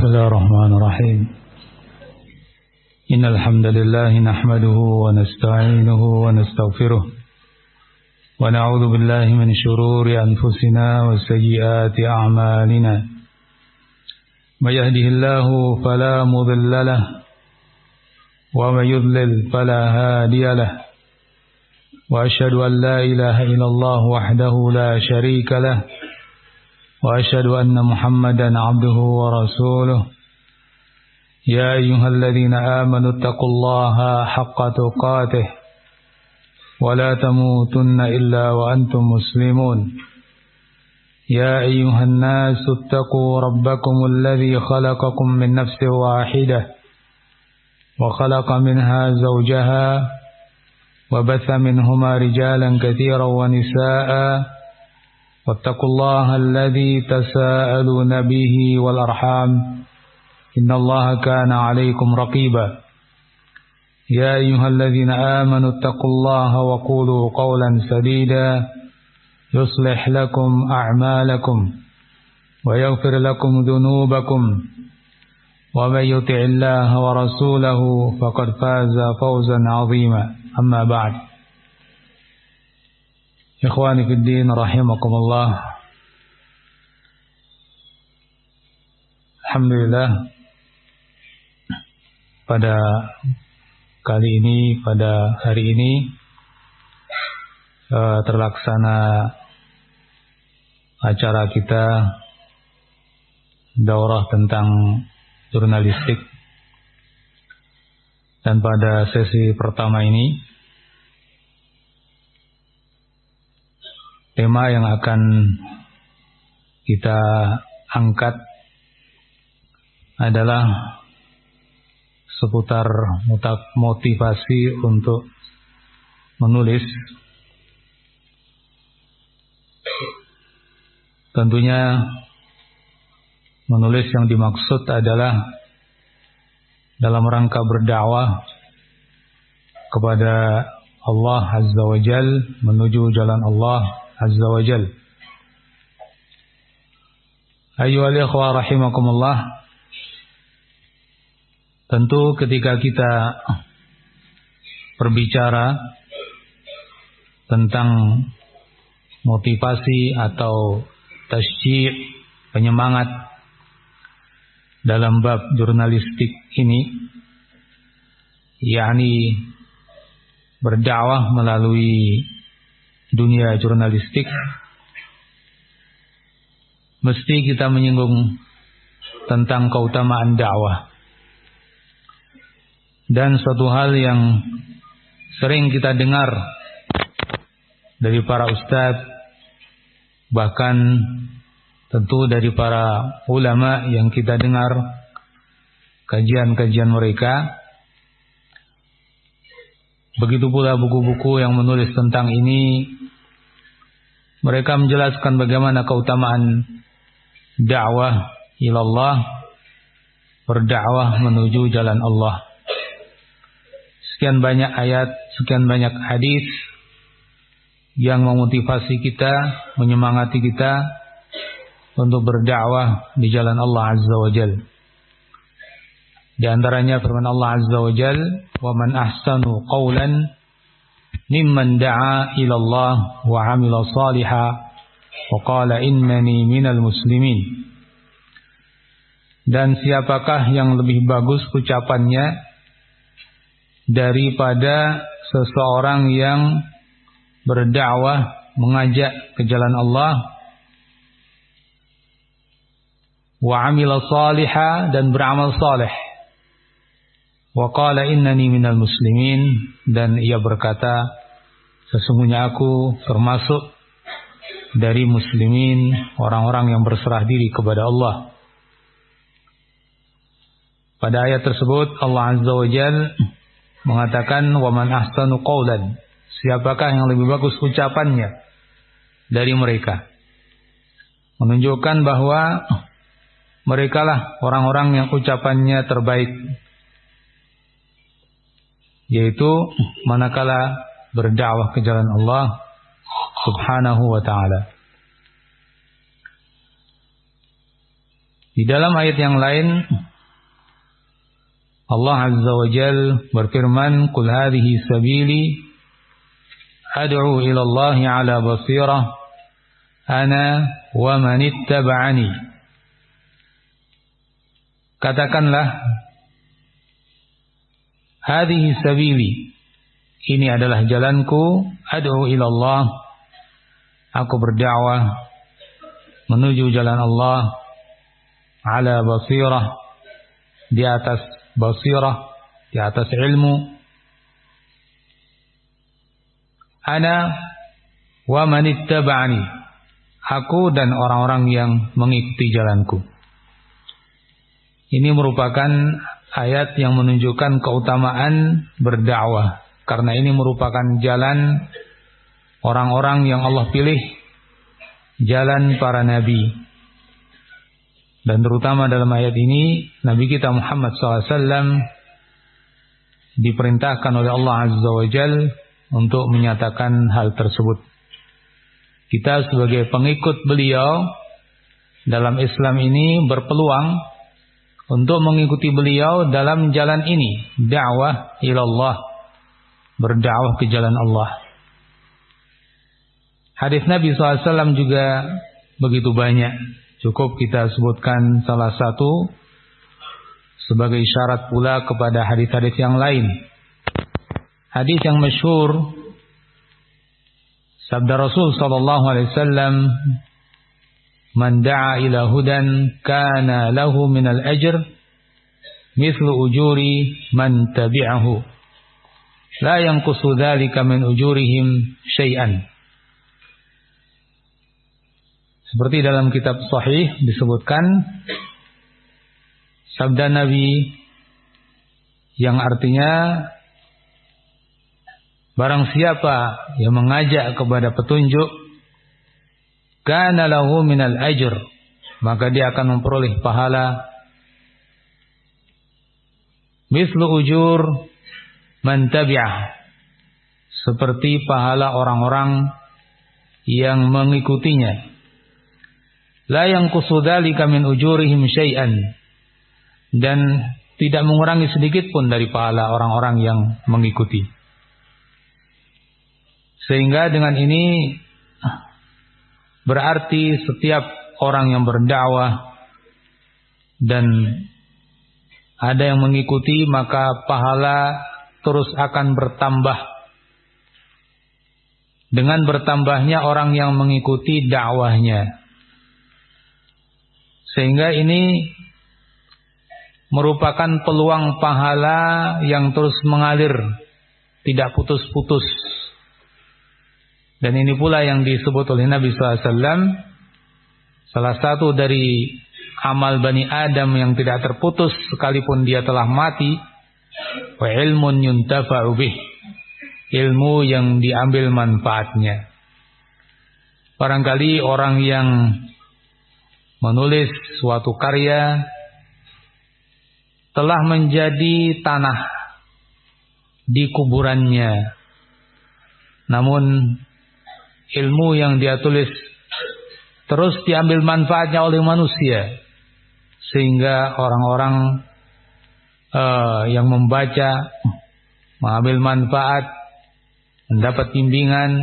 بسم الله الرحمن الرحيم إن الحمد لله نحمده ونستعينه ونستغفره ونعوذ بالله من شرور أنفسنا وسيئات أعمالنا من يهده الله فلا مضل له ومن يضلل فلا هادي له وأشهد أن لا إله إلا الله وحده لا شريك له وأشهد أن محمدا عبده ورسوله يا أيها الذين آمنوا اتقوا الله حق تقاته ولا تموتن إلا وأنتم مسلمون يا أيها الناس اتقوا ربكم الذي خلقكم من نفس واحدة وخلق منها زوجها وبث منهما رجالا كثيرا ونساء واتقوا الله الذي تساءلون به والأرحام إن الله كان عليكم رقيبا يا أيها الذين آمنوا اتقوا الله وقولوا قولا سديدا يصلح لكم أعمالكم ويغفر لكم ذنوبكم ومن يطع الله ورسوله فقد فاز فوزا عظيما أما بعد Ikhwani fi din rahimakumullah. Alhamdulillah, pada kali ini, pada hari ini terlaksana acara kita daurah tentang jurnalistik. Dan pada sesi pertama ini tema yang akan kita angkat adalah seputar motivasi untuk menulis. Tentunya menulis yang dimaksud adalah dalam rangka berdakwah kepada Allah Azza wa Jal, menuju jalan Allah Azza wa Jal. Ayyuhal ikhwah rahimakumullah. Tentu ketika kita berbicara tentang motivasi atau tasyji', penyemangat dalam bab jurnalistik ini, yakni berdakwah melalui dunia jurnalistik, mesti kita menyinggung tentang keutamaan dakwah. Dan suatu hal yang sering kita dengar dari para ustadz, bahkan tentu dari para ulama yang kita dengar kajian-kajian mereka, begitu pula buku-buku yang menulis tentang ini, mereka menjelaskan bagaimana keutamaan dakwah ilallah, berdakwah menuju jalan Allah. Sekian banyak ayat, sekian banyak hadis yang memotivasi kita, menyemangati kita untuk berdakwah di jalan Allah Azza wa Jal. Di antaranya firman Allah Azza wa Jal, "Wa man ahsanu qawlan mimman da'a ila Allah wa 'amila shalihan wa qala innani minal muslimin." Dan siapakah yang lebih bagus ucapannya daripada seseorang yang berdakwah, mengajak ke jalan Allah, wa 'amila shalihan, dan beramal saleh, wa qala innani minal muslimin, dan ia berkata sesungguhnya aku termasuk dari muslimin, orang-orang yang berserah diri kepada Allah. Pada ayat tersebut Allah Azza wa Jalla mengatakan, wa man ahsanu qawlan, siapakah yang lebih bagus ucapannya dari mereka, menunjukkan bahwa merekalah orang-orang yang ucapannya terbaik, yaitu manakala berdakwah ke jalan Allah Subhanahu wa ta'ala. Di dalam ayat yang lain Allah Azza wa Jalla berfirman, "Qul hadhihi sabili ad'u ila Allah 'ala basirah ana wa man ittaba'ani." Katakanlah, hadhihi sabili, ini adalah jalanku, ad'u ila Allah, aku berdakwah menuju jalan Allah, 'ala basirah, di atas basirah, di atas ilmu. Ana wa man ittaba'ani, aku dan orang-orang yang mengikuti jalanku. Ini merupakan ayat yang menunjukkan keutamaan berdakwah, karena ini merupakan jalan orang-orang yang Allah pilih, jalan para nabi. Dan terutama dalam ayat ini Nabi kita Muhammad SAW diperintahkan oleh Allah Azza wa Jalla untuk menyatakan hal tersebut. Kita sebagai pengikut beliau dalam Islam ini berpeluang untuk mengikuti beliau dalam jalan ini, dakwah ilallah, berdakwah ke jalan Allah. Hadis Nabi SAW juga begitu banyak. Cukup kita sebutkan salah satu sebagai syarat pula kepada hadis-hadis yang lain. Hadis yang masyhur, sabda Rasul sallallahu alaihi wasallam, "Man da'a ila hudan kana lahu minal ajr mithlu ujuri man tabi'ahu la yanqusu dzalika min ujurihim syai'an." Seperti dalam kitab sahih disebutkan sabda Nabi yang artinya, barang siapa yang mengajak kepada petunjuk, kana lahu minal ajr, maka dia akan memperoleh pahala mislu ujur man tabi'ah, seperti pahala orang-orang yang mengikutinya. La yanqusu dzalika min ujurihim syai'an, dan tidak mengurangi sedikit pun dari pahala orang-orang yang mengikuti. Sehingga dengan ini berarti setiap orang yang berdakwah dan ada yang mengikuti, maka pahala terus akan bertambah dengan bertambahnya orang yang mengikuti dakwahnya. Sehingga ini merupakan peluang pahala yang terus mengalir, tidak putus-putus. Dan ini pula yang disebut oleh Nabi SAW, salah satu dari amal Bani Adam yang tidak terputus sekalipun dia telah mati, wa ilmun yuntafa'u bih, ilmu yang diambil manfaatnya. Barangkali orang yang menulis suatu karya telah menjadi tanah di kuburannya, namun ilmu yang dia tulis terus diambil manfaatnya oleh manusia, sehingga orang-orang yang membaca mengambil manfaat, mendapat bimbingan.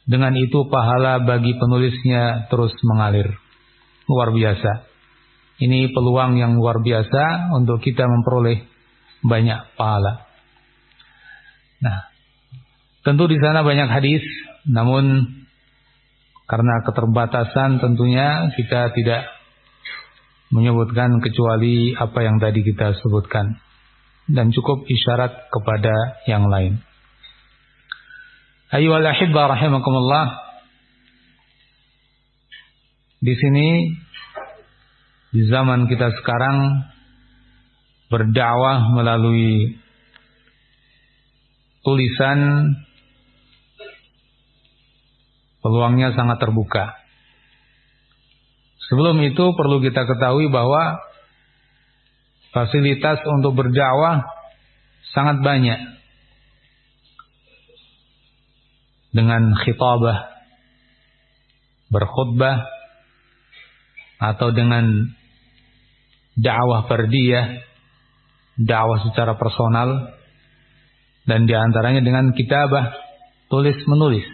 Dengan itu pahala bagi penulisnya terus mengalir. Luar biasa. Ini peluang yang luar biasa untuk kita memperoleh banyak pahala. Nah, tentu di sana banyak hadis, namun karena keterbatasan tentunya kita tidak menyebutkan kecuali apa yang tadi kita sebutkan, dan cukup isyarat kepada yang lain. Ayyuhal ahibba rahimakumullah. Di sini di zaman kita sekarang berdakwah melalui tulisan peluangnya sangat terbuka. Sebelum itu perlu kita ketahui bahwa fasilitas untuk berdakwah sangat banyak. Dengan khitabah, berkhutbah, atau dengan dakwah fardiyah, dakwah secara personal, dan diantaranya dengan kitabah, tulis menulis.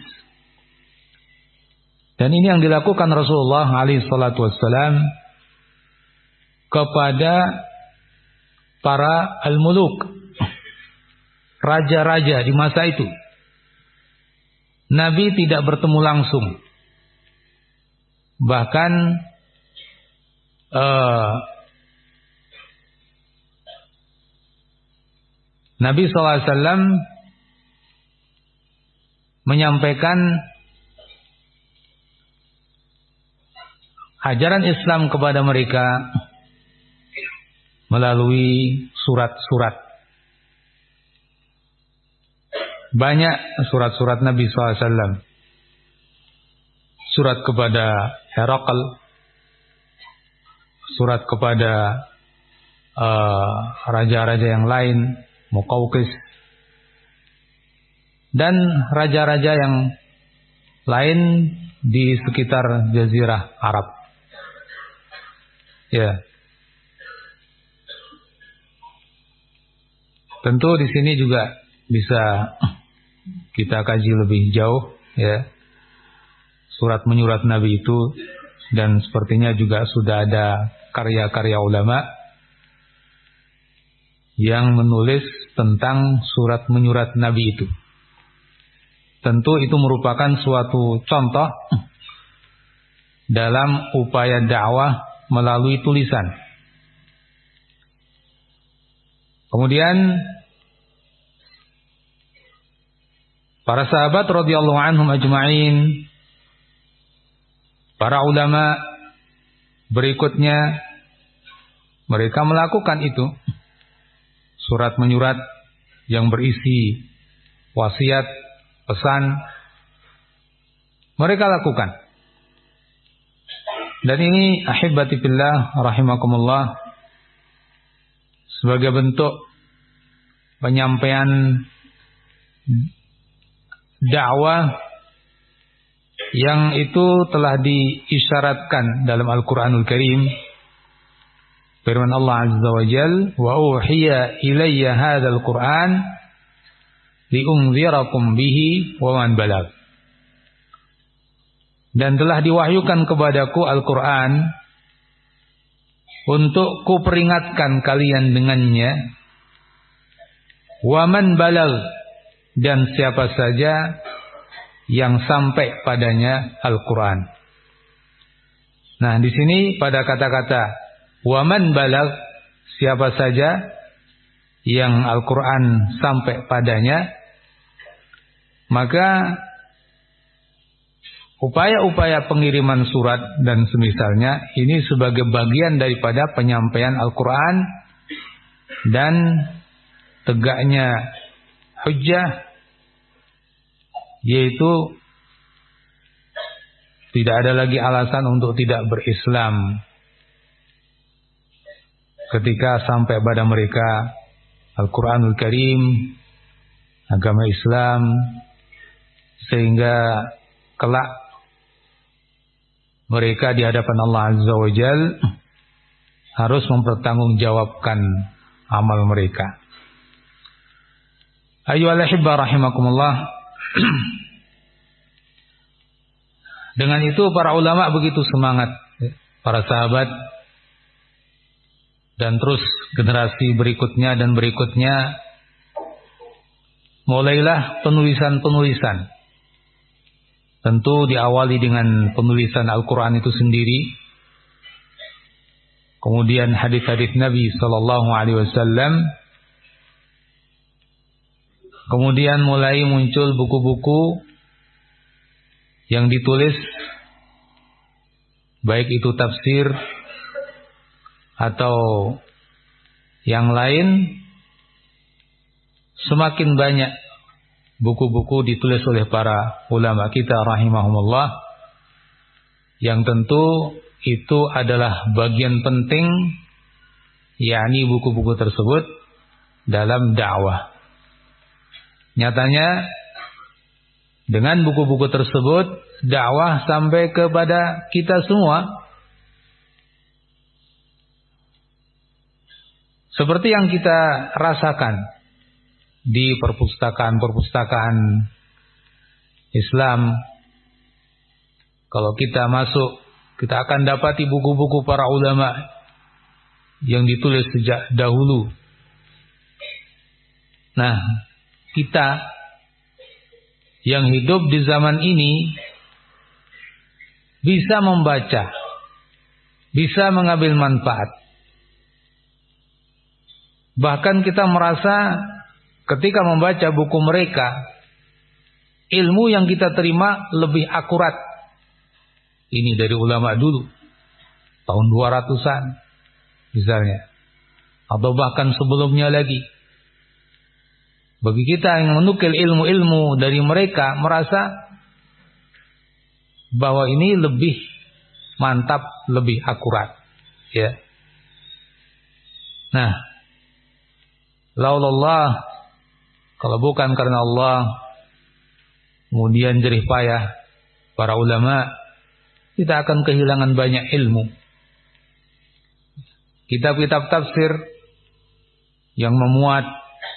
Dan ini yang dilakukan Rasulullah alaihi salatu wassalam kepada para al-muluk, raja-raja di masa itu. Nabi tidak bertemu langsung. Bahkan Nabi SAW menyampaikan ajaran Islam kepada mereka melalui surat-surat. Banyak surat-surat Nabi SAW. Surat kepada Herakl, surat kepada raja-raja yang lain, Muqawqis, dan raja-raja yang lain di sekitar Jazirah Arab. Ya. Tentu di sini juga bisa kita kaji lebih jauh, ya. Surat menyurat Nabi itu, dan sepertinya juga sudah ada karya-karya ulama yang menulis tentang surat menyurat Nabi itu. Tentu itu merupakan suatu contoh dalam upaya dakwah melalui tulisan. Kemudian para sahabat radhiyallahu anhum ajma'in, para ulama berikutnya, mereka melakukan itu. Surat menyurat yang berisi wasiat, pesan, mereka lakukan. Dan ini ahibati fillah rahimakumullah, sebagai bentuk penyampaian dakwah yang itu telah diisyaratkan dalam Al-Quranul Karim. Firman Allah Azza wa Jal, wa uhiya ilayya hadzal Qur'an liunzirakum bihi wa man balag. Dan telah diwahyukan kepadaku Al-Quran untuk kuperingatkan kalian dengannya, wa man balag, dan siapa saja yang sampai padanya Al-Quran. Nah, di sini pada kata-kata wa man balag, siapa saja yang Al-Quran sampai padanya, maka upaya-upaya pengiriman surat dan semisalnya ini sebagai bagian daripada penyampaian Al-Quran dan tegaknya hujjah, yaitu tidak ada lagi alasan untuk tidak berislam ketika sampai pada mereka Al-Quranul Karim, agama Islam, sehingga kelak mereka di hadapan Allah Azza wa Jal harus mempertanggungjawabkan amal mereka. Ayyuhal ahibbah rahimakumullah. Dengan itu para ulama begitu semangat, para sahabat, dan terus generasi berikutnya dan berikutnya, mulailah penulisan-penulisan. Tentu diawali dengan penulisan Al-Quran itu sendiri, kemudian hadis-hadis Nabi Sallallahu Alaihi Wasallam, kemudian mulai muncul buku-buku yang ditulis, baik itu tafsir atau yang lain. Semakin banyak buku-buku ditulis oleh para ulama kita rahimahumullah, yang tentu itu adalah bagian penting, yakni buku-buku tersebut dalam dakwah. Nyatanya dengan buku-buku tersebut dakwah sampai kepada kita semua, Seperti yang kita rasakan di perpustakaan-perpustakaan Islam. Kalau kita masuk, kita akan dapati buku-buku para ulama yang ditulis sejak dahulu. Nah, kita yang hidup di zaman ini bisa membaca, bisa mengambil manfaat. Bahkan kita merasa ketika membaca buku mereka, ilmu yang kita terima lebih akurat. Ini dari ulama dulu, tahun 200-an misalnya, atau bahkan sebelumnya lagi. Bagi kita yang menukil ilmu-ilmu dari mereka, merasa bahwa ini lebih mantap, lebih akurat, ya. Nah, laulallah, kalau bukan karena Allah, kemudian jerih payah para ulama, kita akan kehilangan banyak ilmu. Kitab-kitab tafsir yang memuat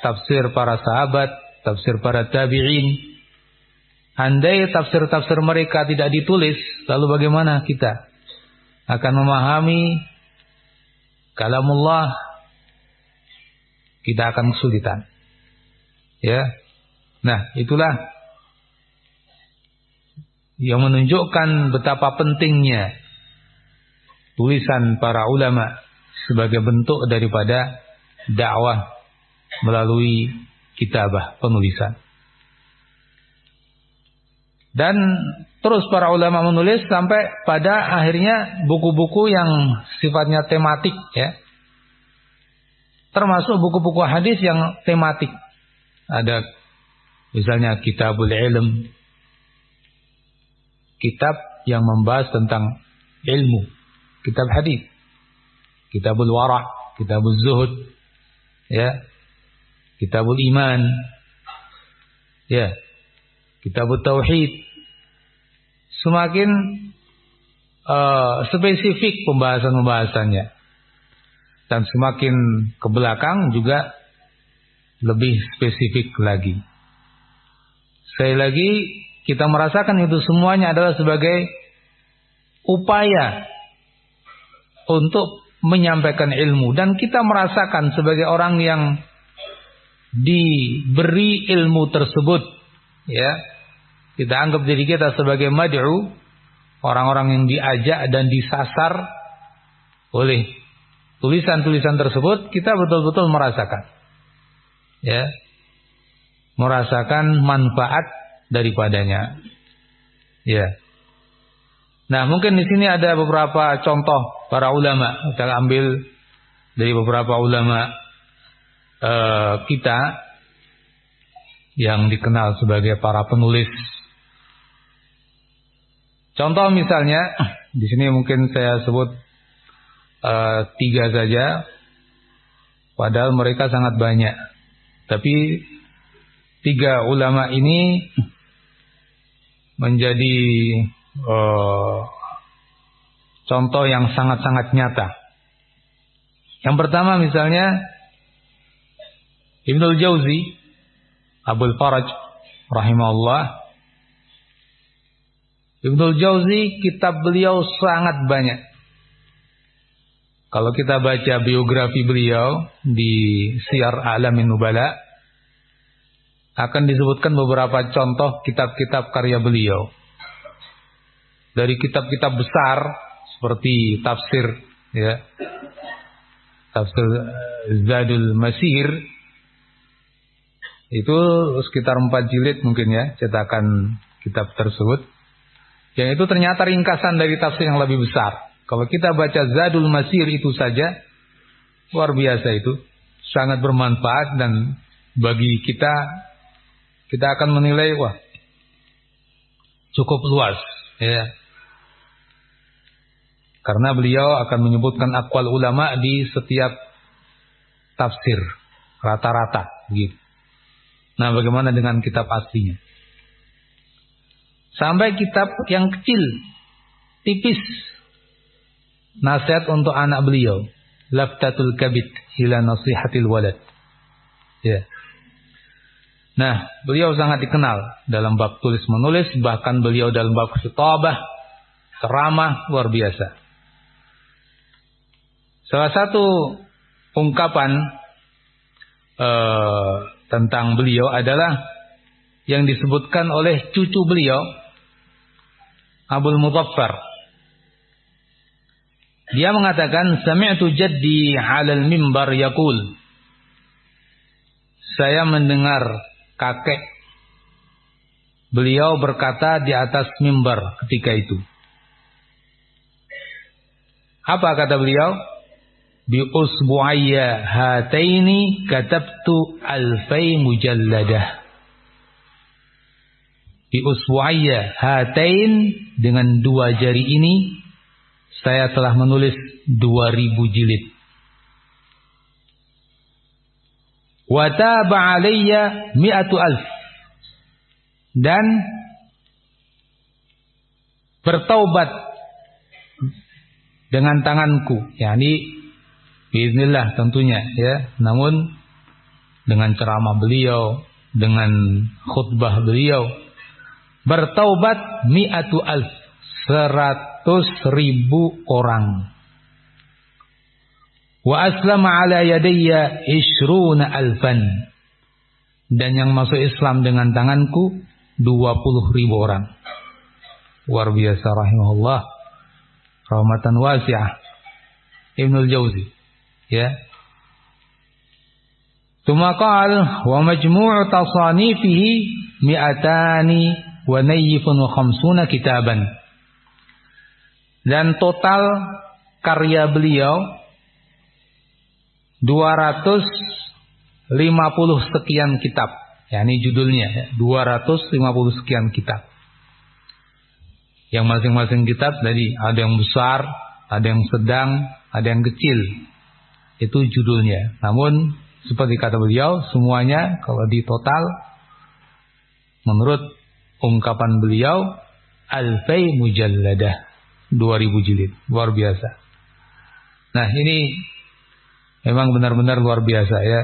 tafsir para sahabat, tafsir para tabi'in, andai tafsir-tafsir mereka tidak ditulis, lalu bagaimana kita akan memahami kalamullah? Kita akan kesulitan. Ya. Nah, itulah yang menunjukkan betapa pentingnya tulisan para ulama sebagai bentuk daripada dakwah melalui kitabah, penulisan. Dan terus para ulama menulis sampai pada akhirnya buku-buku yang sifatnya tematik, ya. Termasuk buku-buku hadis yang tematik. Ada misalnya Kitabul Ilm, kitab yang membahas tentang ilmu, kitab hadis. Kitabul Wara', Kitabul Zuhud, ya. Kitabul Iman, ya. Kitabul Tauhid. Semakin spesifik pembahasan-pembahasannya. Dan semakin ke belakang juga lebih spesifik lagi. Sekali lagi, kita merasakan itu semuanya adalah sebagai upaya untuk menyampaikan ilmu. Dan kita merasakan sebagai orang yang diberi ilmu tersebut, ya, kita anggap diri kita sebagai mad'u, orang-orang yang diajak dan disasar oleh tulisan-tulisan tersebut. Kita betul-betul merasakan, ya, merasakan manfaat daripadanya, ya. Nah, mungkin di sini ada beberapa contoh para ulama. Kita ambil dari beberapa ulama kita yang dikenal sebagai para penulis. Contoh misalnya, di sini mungkin saya sebut 3 saja, padahal mereka sangat banyak. Tapi 3 ulama ini menjadi contoh yang sangat-sangat nyata. Yang pertama misalnya Ibnul Jauzi, Abul Faraj rahimahullah. Ibnul Jauzi, kitab beliau sangat banyak. Kalau kita baca biografi beliau di Siyar A'lamin Nubala, akan disebutkan beberapa contoh kitab-kitab karya beliau. Dari kitab-kitab besar seperti tafsir, ya, tafsir Zadul Masir, itu sekitar 4 jilid mungkin, ya, cetakan kitab tersebut. Yang itu ternyata ringkasan dari tafsir yang lebih besar. Kalau kita baca Zadul Masir itu saja, luar biasa itu, sangat bermanfaat. Dan bagi kita akan menilai, wah, cukup luas, ya. Karena beliau akan menyebutkan aqwal ulama di setiap tafsir, rata-rata gitu. Nah, bagaimana dengan kitab aslinya? Sampai kitab yang kecil, tipis, nasihat untuk anak beliau, laftatul kabid ila nasihatil walad. Ya. Nah, beliau sangat dikenal dalam bab tulis menulis, bahkan beliau dalam bab khitabah, ceramah luar biasa. Salah satu ungkapan tentang beliau adalah yang disebutkan oleh cucu beliau, Abul Mudhaffar. Dia mengatakan, sami'tu jaddi 'alal mimbar yaqul. Saya mendengar kakek beliau berkata di atas mimbar ketika itu. Apa kata beliau? Bi usbu'ayya hataini katabtu alfai mujalladah. Bi usbu'ayya hatain, dengan dua jari ini saya telah menulis 2000 jilid. Wa taba alayya 100,000, dan bertaubat dengan tanganku, yakni biiznillah tentunya ya, namun dengan ceramah beliau, dengan khutbah beliau, bertaubat 100,000, 100,000 orang. Wa aslama ala yadayya 20,000, dan yang masuk Islam dengan tanganku 20,000 orang. Luar biasa, rahimahullah, rahmatan wasi'ah, Ibnul Jauzi. Ya. Tsumma qala wa majmu' tasanifihi 250 kitaban. Dan total karya beliau 250 sekian kitab. Ya, ini judulnya ya, 250 sekian kitab. Yang masing-masing kitab tadi ada yang besar, ada yang sedang, ada yang kecil. Itu judulnya. Namun seperti kata beliau, semuanya kalau di total menurut ungkapan beliau alfai mujalladah, 2000 jilid. Luar biasa. Nah, ini memang benar-benar luar biasa ya.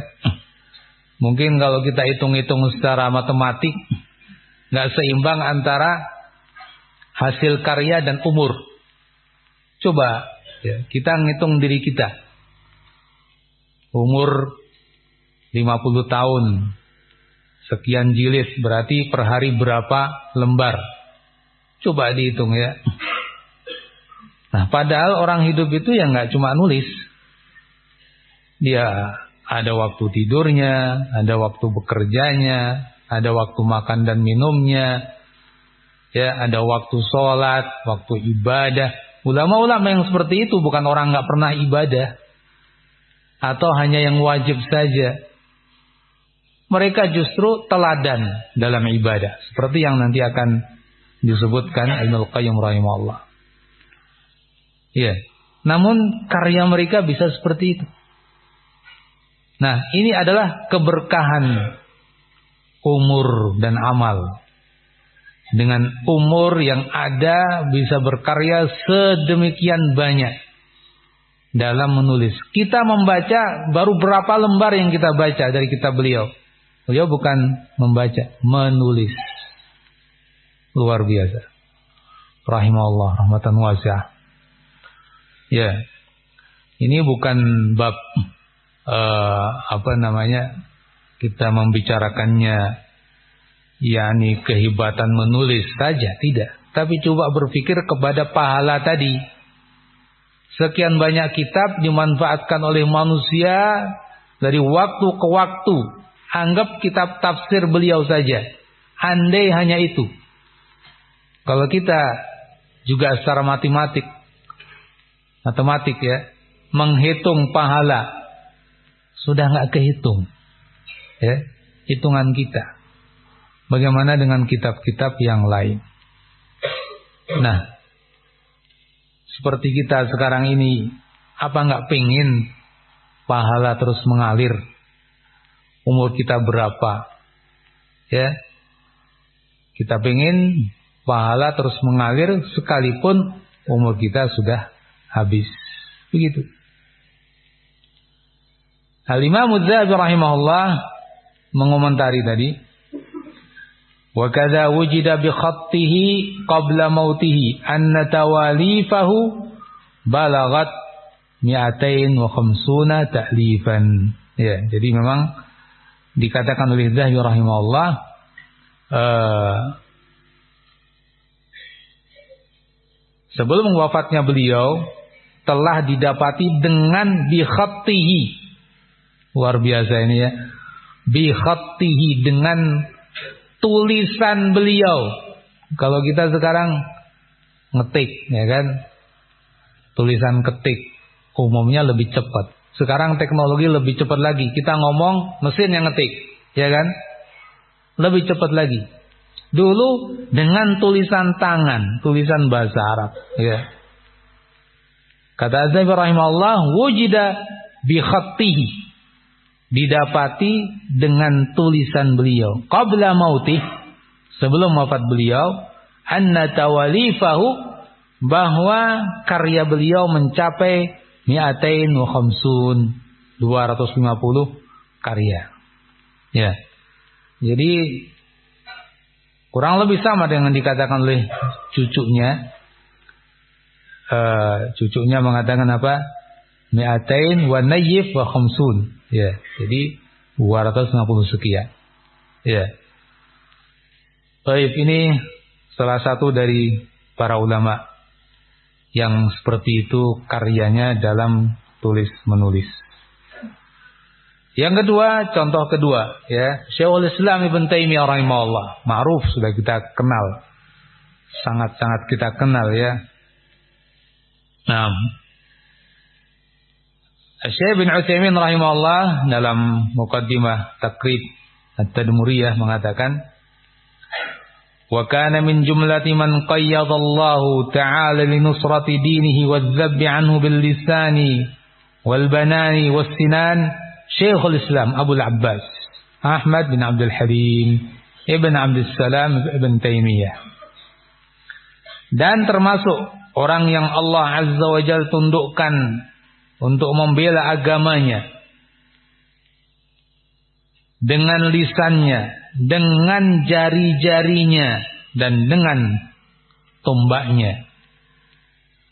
Mungkin kalau kita hitung-hitung secara matematik nggak seimbang antara hasil karya dan umur. Coba ya, kita ngitung diri kita. Umur 50 tahun, sekian jilid, berarti per hari berapa lembar? Coba dihitung ya. Nah, padahal orang hidup itu ya nggak cuma nulis. Dia ada waktu tidurnya, ada waktu bekerjanya, ada waktu makan dan minumnya, ya, ada waktu sholat, waktu ibadah. Ulama-ulama yang seperti itu bukan orang nggak pernah ibadah, atau hanya yang wajib saja. Mereka justru teladan dalam ibadah, seperti yang nanti akan disebutkan Ibnul Qayyim rahimahullah. Ya, namun karya mereka bisa seperti itu. Nah, ini adalah keberkahan umur dan amal. Dengan umur yang ada bisa berkarya sedemikian banyak dalam menulis. Kita membaca baru berapa lembar yang kita baca dari kitab beliau. Beliau bukan membaca, menulis. Luar biasa. Rahimahullah, rahmatan wasi'ah. Ya. Ini bukan bab kita membicarakannya yakni kehebatan menulis saja, tidak. Tapi coba berpikir kepada pahala tadi. Sekian banyak kitab dimanfaatkan oleh manusia dari waktu ke waktu. Anggap kitab tafsir beliau saja. Andai hanya itu. Kalau kita juga secara matematik ya, menghitung pahala, sudah nggak kehitung. Ya, hitungan kita. Bagaimana dengan kitab-kitab yang lain? Nah, seperti kita sekarang ini, apa nggak pengin pahala terus mengalir? Umur kita berapa? Ya, kita pengin pahala terus mengalir sekalipun umur kita sudah habis. Begitu. Al-Imam Az-Zahabi rahimahullah mengomentari tadi, wa kadza wujida bi khattihi qabla mautihi anna tawalifahu balagat 250 ta'lifan. Ya, jadi memang dikatakan oleh Az-Zahabi rahimahullah sebelum wafatnya beliau telah didapati dengan bi khattihi. Luar biasa ini ya. Bi khattihi, dengan tulisan beliau. Kalau kita sekarang ngetik, ya kan? Tulisan ketik umumnya lebih cepat. Sekarang teknologi lebih cepat lagi. Kita ngomong, mesin yang ngetik, ya kan? Lebih cepat lagi. Dulu dengan tulisan tangan, tulisan bahasa Arab, ya. Kata Az-Zahabi rahimahullah, wujida bi khattihi, didapati dengan tulisan beliau qabla mautih, sebelum wafat beliau, anna tawalifahu, bahwa karya beliau mencapai 250 karya. Ya. Jadi kurang lebih sama dengan dikatakan oleh cucunya. Cucunya mengatakan apa? 200 wa nayyif wa khamsun. Ya, jadi 250 sekian. Ya. Baik, ini salah satu dari para ulama yang seperti itu karyanya dalam tulis menulis. Yang kedua, contoh kedua, ya, Syekhul Islam Ibn Taimiyah rahimahullah, ma'ruf, sudah kita kenal, sangat-sangat kita kenal, ya. Nah, Syekh bin Utsaimin rahimahullah dalam muqaddimah Taqrib At-Tadmuriyah mengatakan, wa kana min jumlati man qayyadallahu ta'ala li nusrati dinihi wadh-dhabbi anhu bil lisani wal banani was sinan Syekhul Islam Abu Abbas Ahmad bin Abdul Halim Ibn Abdul Salam Ibn Taimiyah. Dan termasuk orang yang Allah Azza wa Jalla tundukkan untuk membela agamanya dengan lisannya, dengan jari-jarinya, dan dengan tombaknya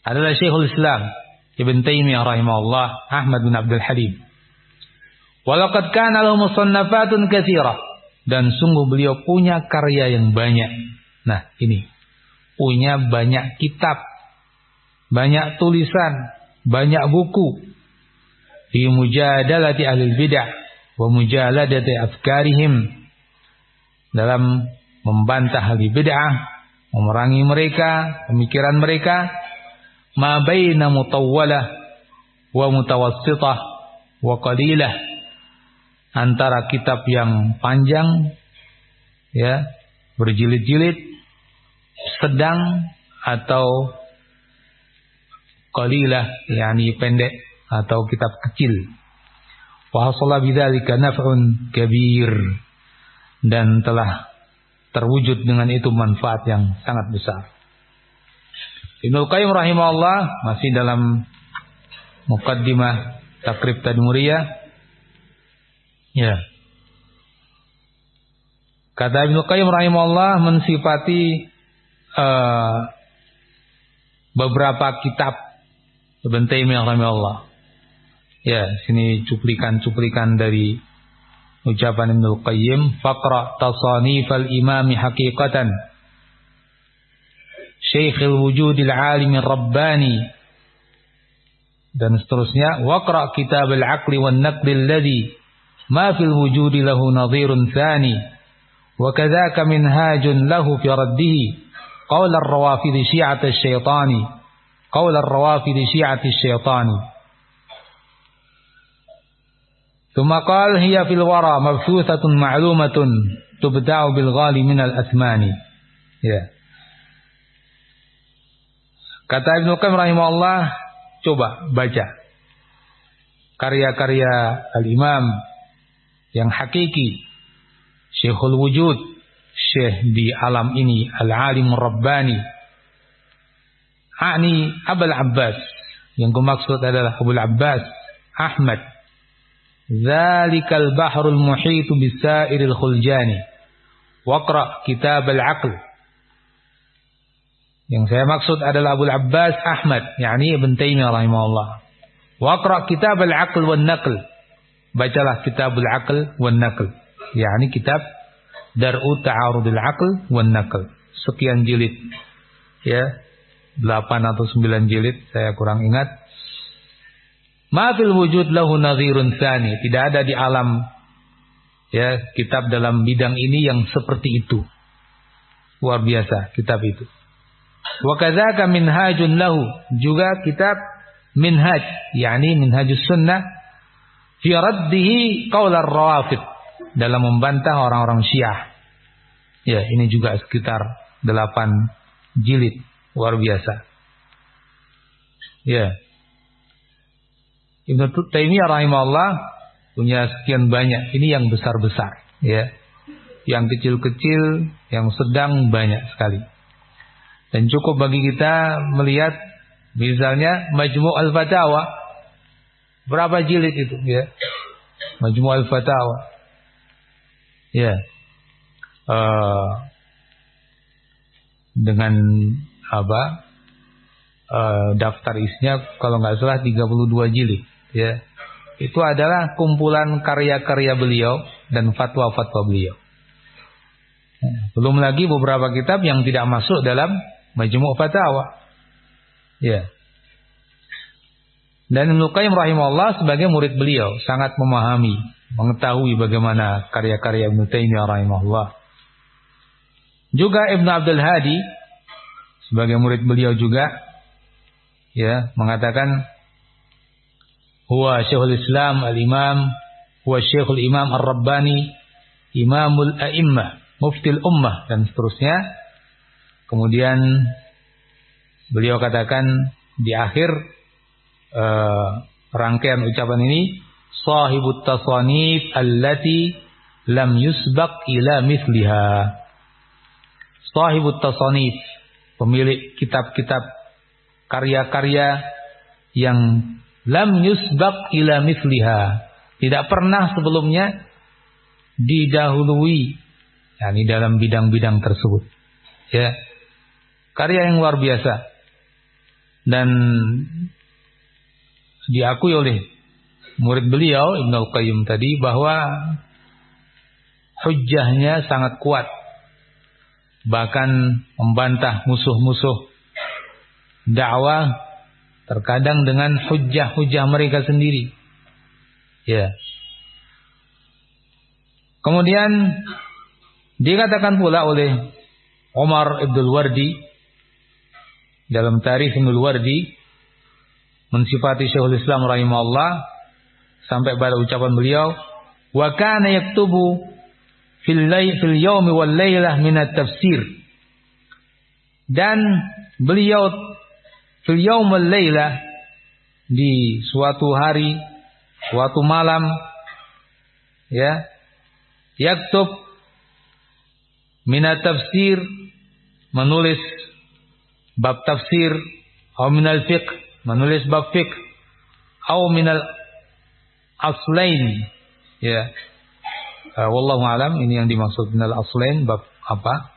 adalah Syekhul Islam Ibn Taimiyah rahimahullah Ahmad bin Abdul Halim. Walaqad kana lahu musannafatun katsirah, dan sungguh beliau punya karya yang banyak. Nah, ini punya banyak kitab, banyak tulisan, banyak buku fi mujadalati ahli bid'ah wa mujaladati afkarihim, dalam membantah ahli bid'ah, memerangi mereka, pemikiran mereka, ma baina mutawwalah wa mutawassithah wa qalilah, antara kitab yang panjang, ya, berjilid-jilid, sedang, atau qalilah, yakni pendek atau kitab kecil. Wa hasala bidzalika naf'un kabir, dan telah terwujud dengan itu manfaat yang sangat besar. Ibnu Qayyim rahimahullah masih dalam muqaddimah Taqrib Tadmuriyah, ya, kata Ibnu Qayyim rahimahullah mensifati beberapa kitab Ibn Taimiyah rahimahullah. Ya, sini cuplikan-cuplikan dari ucapan Ibnu Qayyim, faqra tasanifal imami haqiqatan Syekhul Wujudil Alimir Rabbani, dan seterusnya, waqra kitab al-aqli wan naqli alladhi ma fil wujudi lahu nadhirun thani wa kadzaka minhajun lahu fi raddihi qaul ar-rawafid syi'at asy-syaitani qaul ar-rawafid syi'at asy-syaitani. Tsumma qala hiya fil wara mabthuthatun ma'lumatun tubda'u bil ghali min al-athmani. Ya. Kata Ibnu Qayyim rahimahullah, coba baca karya-karya al-Imam yang hakiki, Syekhul Wujud, Syekh di alam ini, Al-Alim Rabbani, Abul Abbas, yang kumaksud adalah Abul Abbas Ahmad Dzalikal bahrul muhitu bisairil khuljani. Waqra kitab al-aql. Yang saya maksud adalah Abu Abbas Ahmad, yakni Ibn Taimiyah rahimahullah. Waqra kitab al-aql wan naql. Bacalah kitab al-aql wan naql, yakni kitab Dar'u Ta'arudil Aql wan Naql. Sekian jilid. Ya, 8 atau 9 jilid, saya kurang ingat. Ma fil wujud lahu nadhirun tsani. Tidak ada di alam ya kitab dalam bidang ini yang seperti itu. Luar biasa kitab itu. Wa kadzaka minhajun lahu, juga kitab minhaj, yakni minhajus sunnah fi raddihi qaul ar-rawafid, dalam membantah orang-orang Syiah. Ya, ini juga sekitar 8 jilid. Luar biasa. Ya. Ibnu Taimiyah rahimahullah punya sekian banyak. Ini yang besar-besar, ya. Yang kecil-kecil, yang sedang banyak sekali. Dan cukup bagi kita melihat misalnya Majmu' al-Fatawa. Berapa jilid itu, ya? Majmu' al-Fatawa. Ya. Dengan apa? Daftar isinya kalau nggak salah 32 jilid, ya. Itu adalah kumpulan karya-karya beliau dan fatwa-fatwa beliau. Belum lagi beberapa kitab yang tidak masuk dalam Majmu' Fatawa. Ya. Dan Ibnu Qayyim rahimahullah sebagai murid beliau sangat memahami, mengetahui bagaimana karya-karya Ibnu Taimiyah rahimahullah. Juga Ibnu Abdul Hadi sebagai murid beliau juga, ya, mengatakan huwa Syekhul Islam al-Imam, huwa Syekhul Imam ar-Rabbani, Imamul A'immah, Muftil Ummah, dan seterusnya. Kemudian beliau katakan di akhir rangkaian ucapan ini, sahibut tasanif allati lam yusbaq ila misliha. Sahibut tasanif, pemilik kitab-kitab, karya-karya yang lam yusbaq ila misliha, tidak pernah sebelumnya didahului, yakni dalam bidang-bidang tersebut. Ya. Karya yang luar biasa. Dan diakui oleh murid beliau Ibnu Al-Qayyim tadi bahwa hujjahnya sangat kuat, bahkan membantah musuh-musuh dakwah terkadang dengan hujjah-hujjah mereka sendiri. Ya. Kemudian dikatakan pula oleh Umar Ibnul Wardi dalam Tarikh Ibnul Wardi mensifati Syekhul Islam rahimahullah sampai pada ucapan beliau, wa kana yaktubu fil yawmi wal lailah min at-tafsir. Dan beliau fil yawm wal lailah, di suatu hari, suatu malam, ya, yaktub min at-tafsir, menulis bab tafsir, atau minal fiqh, menulis bab fiqh, atau minal aslain, ya. Wallahu alam, ini yang dimaksud minal aslain, bab apa?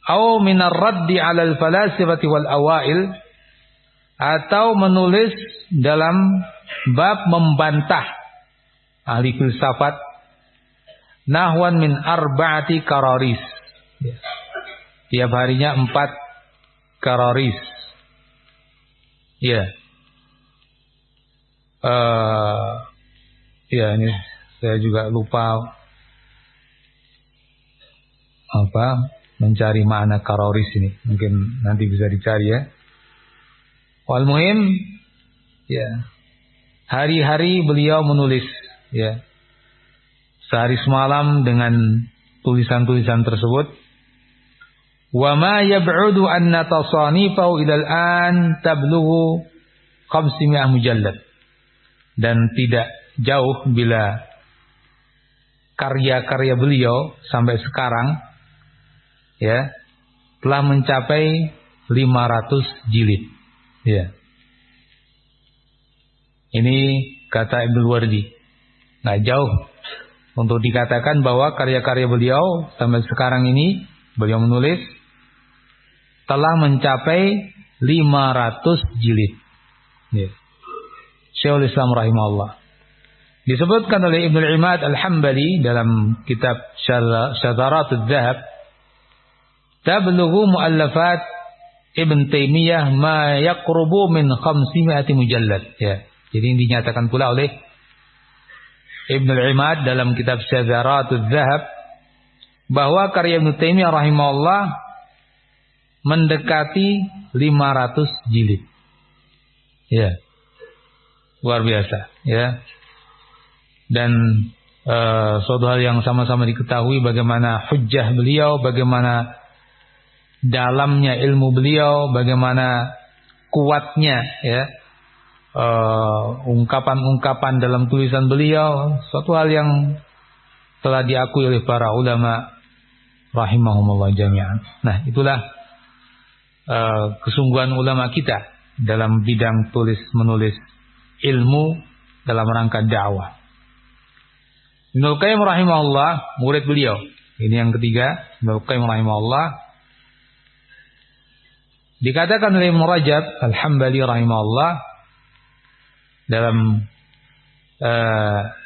Atau minar raddi alal falasifati wal awail, atau menulis dalam bab membantah ahli filsafat, nahwan min arba'ati kararis, ya. Tiap harinya 4 kararis. Ya. Ya, ini saya juga lupa mencari makna kararis ini. Mungkin nanti bisa dicari, ya. Wal muhim, ya. Hari-hari beliau menulis, ya. Sehari semalam dengan tulisan-tulisan tersebut. Wa ma yab'udu anna tasanifahu ila al-an tablughu 500 mujallad. Dan tidak jauh bila karya-karya beliau sampai sekarang, ya, telah mencapai 500 jilid, ya. Ini kata Ibnu Wardi. Nggak jauh untuk dikatakan bahwa karya-karya beliau sampai sekarang ini beliau menulis telah mencapai 500 jilid. Ya. Syekhul Islam rahimahullah. Disebutkan oleh Ibnu Imad Al-Hambali dalam kitab Syadharatul Dzahab, tablughu muallafat Ibn Taimiyah ma yaqrubu min 500 mujallad. Ya. Jadi ini dinyatakan pula oleh Ibnu Imad dalam kitab Syadharatul Dzahab bahwa karya Ibnu Taimiyah rahimahullah mendekati 500 jilid. Ya. Luar biasa, ya. Dan suatu hal yang sama-sama diketahui bagaimana hujjah beliau, bagaimana dalamnya ilmu beliau, bagaimana kuatnya ya ungkapan-ungkapan dalam tulisan beliau, suatu hal yang telah diakui oleh para ulama rahimahumullah jami'an. Nah, itulah kesungguhan ulama kita dalam bidang tulis menulis ilmu dalam rangka dakwah. Ibnu Qayyim rahimahullah, murid beliau. Ini yang ketiga, Ibnu Qayyim rahimahullah. Dikatakan oleh Ibnu Rajab Al-Hambali rahimahullah dalam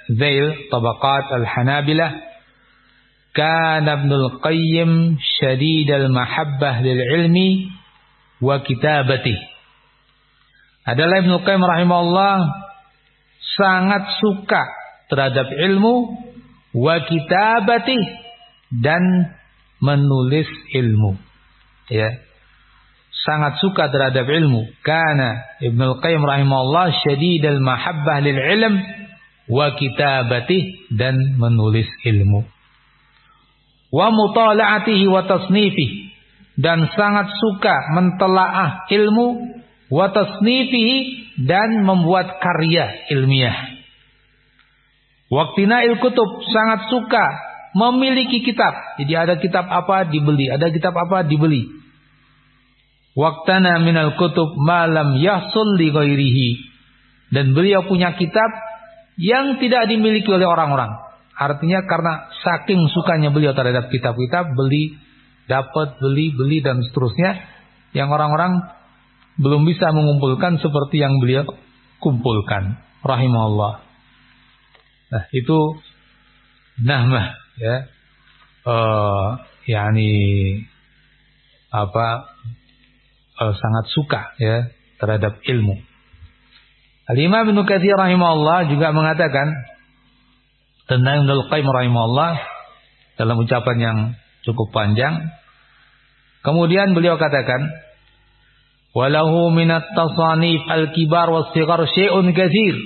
Zail Tabaqat Al-Hanabilah, kana Ibnu Qayyim syadidal mahabbah lil ilmi wa kitabati. Adalah Ibnu Qayyim rahimahullah sangat suka terhadap ilmu wa kitabati dan menulis ilmu. Ya. Sangat suka terhadap ilmu. Kana Ibnu Qayyim rahimahullah syadidal mahabbah lil ilm wa kitabati dan menulis ilmu. Wa mutala'atihi wa tasnifihi dan sangat suka mentelaah ilmu wa tasnifihi dan membuat karya ilmiah. Waqtina'il kutub sangat suka memiliki kitab. Jadi ada kitab apa dibeli, ada kitab apa dibeli. Waqtana minal kutub ma lam yahsul li ghairihi. Dan beliau punya kitab yang tidak dimiliki oleh orang-orang. Artinya karena saking sukanya beliau terhadap kitab-kitab, beli, dapat, beli dan seterusnya, yang orang-orang belum bisa mengumpulkan seperti yang beliau kumpulkan. Rahimahullah. Nah, itu nahmah ya. Sangat suka ya terhadap ilmu. Al-Imam Ibnu Katsir rahimahullah juga mengatakan tentang Ibnu Qayyim rahimahullah dalam ucapan yang cukup panjang. Kemudian beliau katakan, "Walahu minat tasanif al-kibar was-shighar syai'un katsir."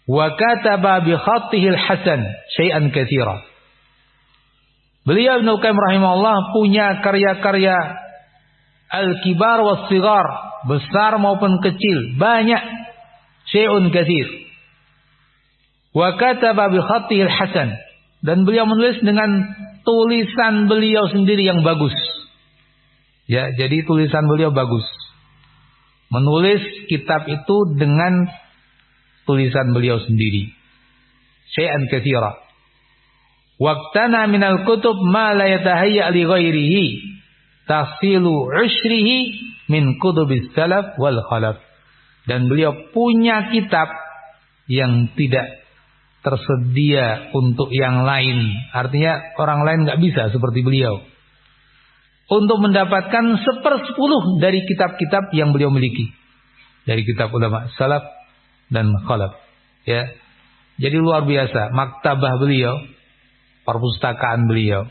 Wa kataba bi khattihi al-hasan syai'an katsira. Beliau Ibnu Qayyim rahimahullah punya karya-karya al-kibar was-shighar, besar maupun kecil, banyak. Syai'un katsir. Wa kataba bi khattihi al-hasan, dan beliau menulis dengan tulisan beliau sendiri yang bagus. Ya, jadi tulisan beliau bagus. Menulis kitab itu dengan tulisan beliau sendiri. Syai'an katsira. Waqtana minal kutub ma la yatahayya li ghairihi tahsilu ushrihi min kutubis salaf wal khalaf. Dan beliau punya kitab yang tidak tersedia untuk yang lain. Artinya orang lain enggak bisa seperti beliau untuk mendapatkan 1/10 dari kitab-kitab yang beliau miliki. Dari kitab ulama salaf dan khalaf, ya. Jadi luar biasa maktabah beliau, perpustakaan beliau,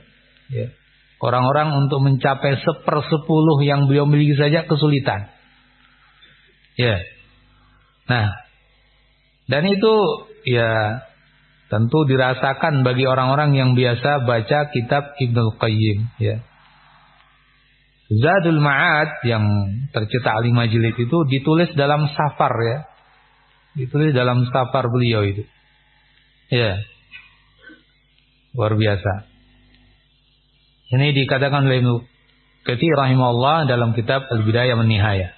ya. Orang-orang untuk mencapai 1/10 yang beliau miliki saja kesulitan, ya. Nah, dan itu ya tentu dirasakan bagi orang-orang yang biasa baca kitab Ibnu Qayyim, ya. Zadul Ma'ad yang tercetak 5 jilid itu ditulis dalam safar, ya. Ditulis dalam safar beliau itu. Ya. Luar biasa. Ini dikatakan oleh Ibnu Katsir rahimahullah dalam kitab Al-Bidayah wan Nihayah.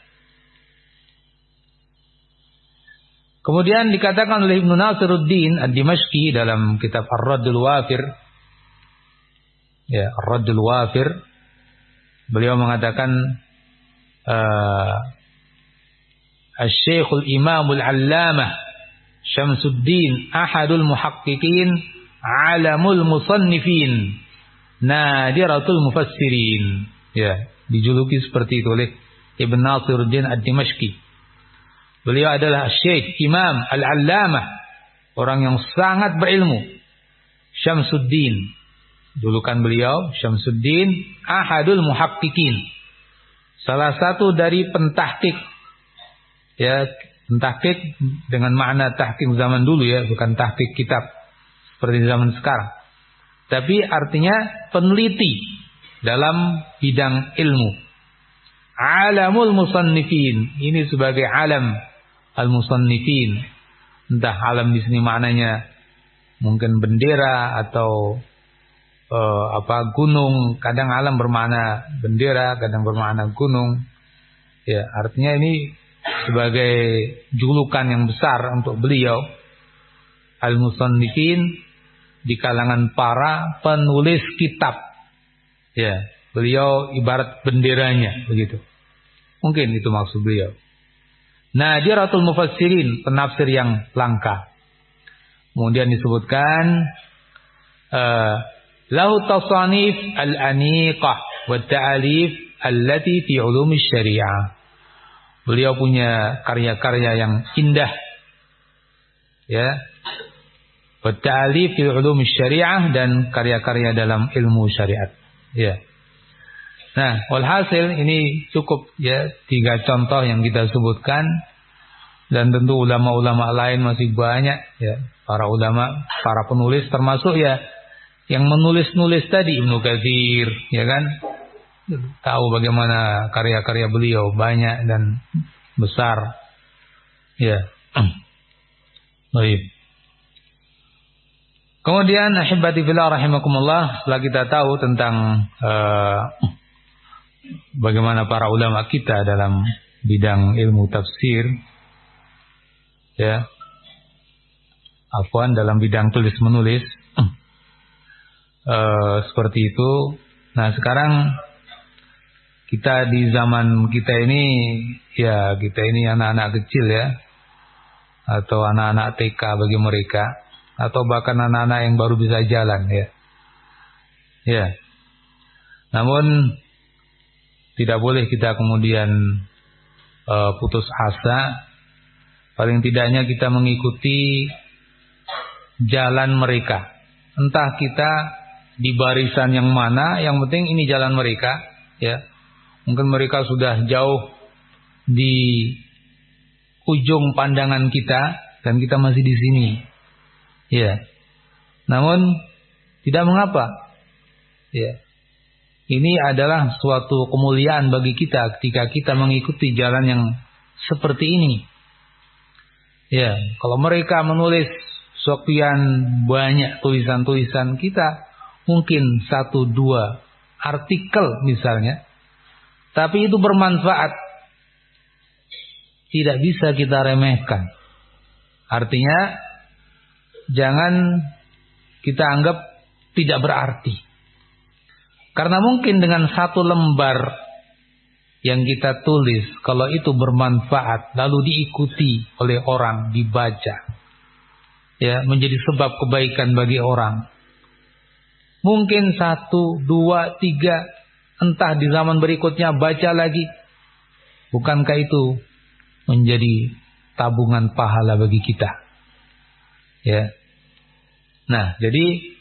Kemudian dikatakan oleh Ibnu Nasiruddin Ad-Dimashqi dalam kitab Ar-Raddul Wafir, ya, Ar-Raddul Wafir, beliau mengatakan Asy-Syekhul Imamul Allamah Syamsuddin ahadul muhaqqiqin alamul musannifin nadiratul mufassirin, ya, dijuluki seperti itu oleh Ibnu Nasiruddin Ad-Dimashqi. Beliau adalah Syekh Imam Al-Allamah, orang yang sangat berilmu. Syamsuddin, julukan beliau Syamsuddin ahadul muhaqqiqin, salah satu dari pentahqiq, ya, pentahqiq dengan makna tahqiq zaman dulu, ya, bukan tahqiq kitab seperti zaman sekarang, tapi artinya peneliti dalam bidang ilmu. Alamul musannifin, ini sebagai alam al-musannifin, entah alam di sini maknanya mungkin bendera atau gunung. Kadang alam bermakna bendera, kadang bermakna gunung. Ya, artinya ini sebagai julukan yang besar untuk beliau, al-musannifin, di kalangan para penulis kitab. Ya, beliau ibarat benderanya begitu. Mungkin itu maksud beliau. Nadiratul mufassirin, penafsir yang langka. Kemudian disebutkan lahu tasanif al-aniqah wa ta'alif allati fi ulumis syariah. Beliau punya karya-karya yang indah, ya, wa ta'alif fi ulumis syariah, dan karya-karya dalam ilmu syariat, ya. Nah, walhasil ini cukup, ya, 3 contoh yang kita sebutkan, dan tentu ulama-ulama lain masih banyak, ya, para ulama, para penulis, termasuk, ya, yang menulis-nulis tadi Ibnu Katsir, ya kan, tahu bagaimana karya-karya beliau banyak dan besar, ya. Baik. Kemudian ahibati fillah rahimakumullah, setelah kita tahu tentang bagaimana para ulama kita dalam bidang ilmu tafsir, ya, dalam bidang tulis menulis, seperti itu. Nah, sekarang kita di zaman kita ini, ya, kita ini anak-anak kecil, ya, atau anak-anak TK bagi mereka, atau bahkan anak-anak yang baru bisa jalan, ya. Ya. Namun tidak boleh kita kemudian putus asa. Paling tidaknya kita mengikuti jalan mereka. Entah kita di barisan yang mana, yang penting ini jalan mereka, ya. Mungkin mereka sudah jauh di ujung pandangan kita dan kita masih di sini, ya. Namun tidak mengapa, ya. Ini adalah suatu kemuliaan bagi kita ketika kita mengikuti jalan yang seperti ini. Ya, kalau mereka menulis sekian banyak tulisan-tulisan, kita mungkin 1-2 artikel misalnya, tapi itu bermanfaat, tidak bisa kita remehkan. Artinya jangan kita anggap tidak berarti. Karena mungkin dengan 1 lembar yang kita tulis, kalau itu bermanfaat, lalu diikuti oleh orang, dibaca, ya, menjadi sebab kebaikan bagi orang. Mungkin 1, 2, 3, entah di zaman berikutnya baca lagi. Bukankah itu menjadi tabungan pahala bagi kita? Ya. Nah, jadi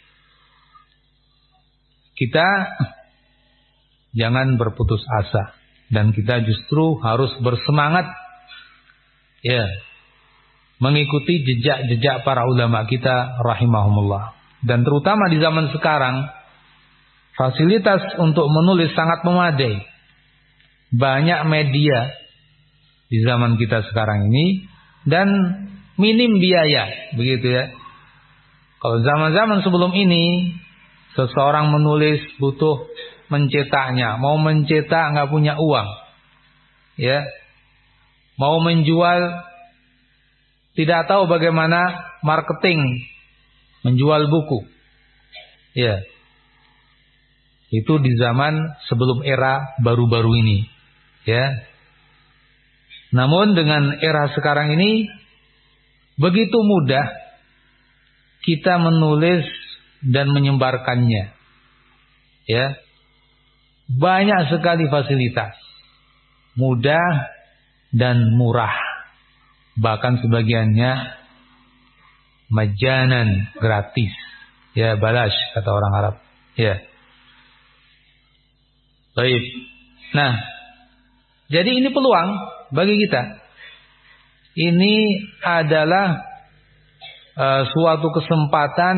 kita jangan berputus asa, dan kita justru harus bersemangat, ya, mengikuti jejak-jejak para ulama kita rahimahumullah. Dan terutama di zaman sekarang, fasilitas untuk menulis sangat memadai. Banyak media di zaman kita sekarang ini, dan minim biaya, begitu, ya. Kalau zaman-zaman sebelum ini, seseorang menulis butuh mencetaknya, mau mencetak nggak punya uang, ya, mau menjual tidak tahu bagaimana marketing menjual buku. Ya. Itu di zaman sebelum era baru-baru ini. Ya. Namun dengan era sekarang ini begitu mudah kita menulis dan menyebarkannya. Ya. Banyak sekali fasilitas. Mudah dan murah. Bahkan sebagiannya majanan, gratis. Ya, balash kata orang Arab. Ya. Baik. Nah, jadi ini peluang bagi kita. Ini adalah suatu kesempatan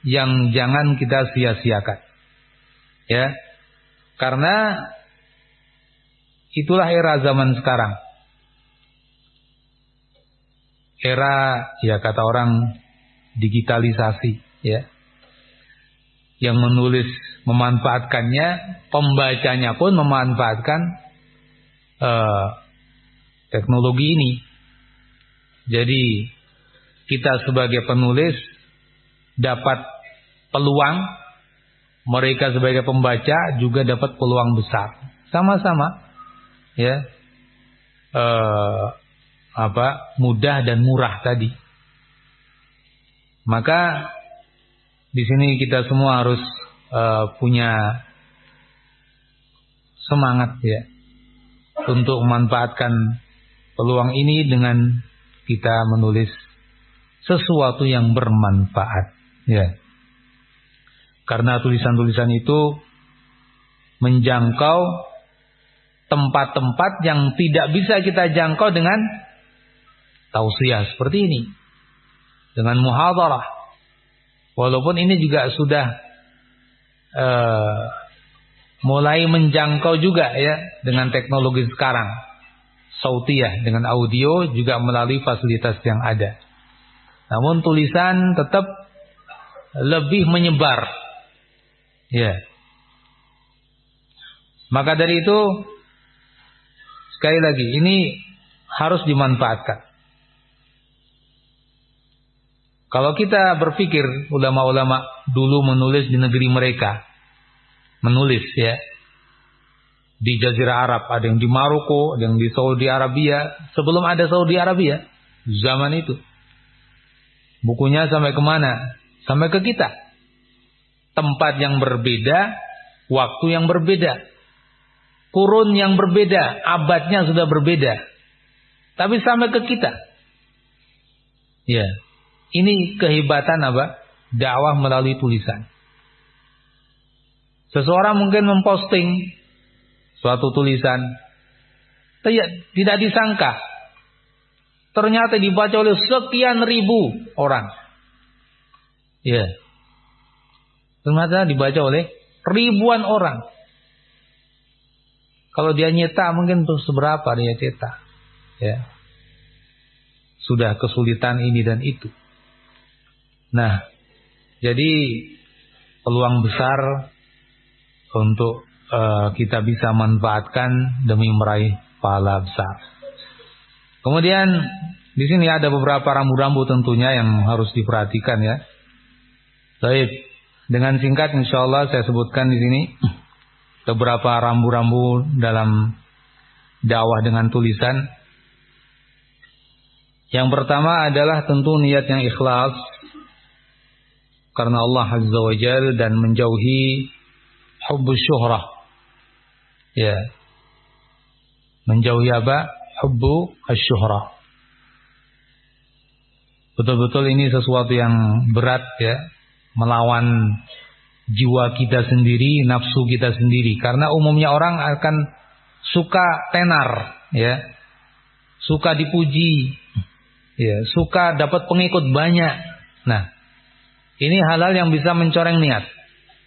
yang jangan kita sia-siakan. Ya. Karena itulah era zaman sekarang. Era, ya kata orang, digitalisasi, ya. Yang menulis memanfaatkannya, pembacanya pun memanfaatkan teknologi ini. Jadi kita sebagai penulis dapat peluang, mereka sebagai pembaca juga dapat peluang besar. Sama-sama, ya, mudah dan murah tadi. Maka di sini kita semua harus punya semangat, ya, untuk memanfaatkan peluang ini dengan kita menulis sesuatu yang bermanfaat, ya. Karena tulisan-tulisan itu menjangkau tempat-tempat yang tidak bisa kita jangkau dengan tausiah seperti ini, dengan muhadarah. Walaupun ini juga sudah mulai menjangkau juga, ya, dengan teknologi sekarang, sautiyah, dengan audio juga melalui fasilitas yang ada. Namun tulisan tetap lebih menyebar, ya. Maka dari itu, sekali lagi, ini harus dimanfaatkan. Kalau kita berpikir ulama-ulama dulu menulis di negeri mereka, menulis, ya, di Jazirah Arab, ada yang di Maroko, ada yang di Saudi Arabia, sebelum ada Saudi Arabia, zaman itu. Bukunya sampai kemana? Sampai ke kita. Tempat yang berbeda, waktu yang berbeda, kurun yang berbeda, abadnya sudah berbeda, tapi sampai ke kita. Ya. Ini kehebatan apa? Dakwah melalui tulisan. Seseorang mungkin memposting suatu tulisan, tidak disangka ternyata dibaca oleh sekian ribu orang. Ya. Ternyata dibaca oleh ribuan orang. Kalau dia nyetak mungkin untuk seberapa dia cetak. Ya. Sudah kesulitan ini dan itu. Nah, jadi peluang besar untuk kita bisa manfaatkan demi meraih pahala besar. Kemudian di sini ada beberapa rambu-rambu tentunya yang harus diperhatikan, ya. Baik, dengan singkat insyaallah saya sebutkan di sini beberapa rambu-rambu dalam dakwah dengan tulisan. Yang pertama adalah tentu niat yang ikhlas karena Allah Azza wa Jalla dan menjauhi hubbus syuhrah. Ya. Menjauhi apa? Hubbu asy-syuhrah. Betul-betul ini sesuatu yang berat, ya, melawan jiwa kita sendiri, nafsu kita sendiri. Karena umumnya orang akan suka tenar, ya. Suka dipuji, ya, suka dapat pengikut banyak. Nah, ini hal-hal yang bisa mencoreng niat.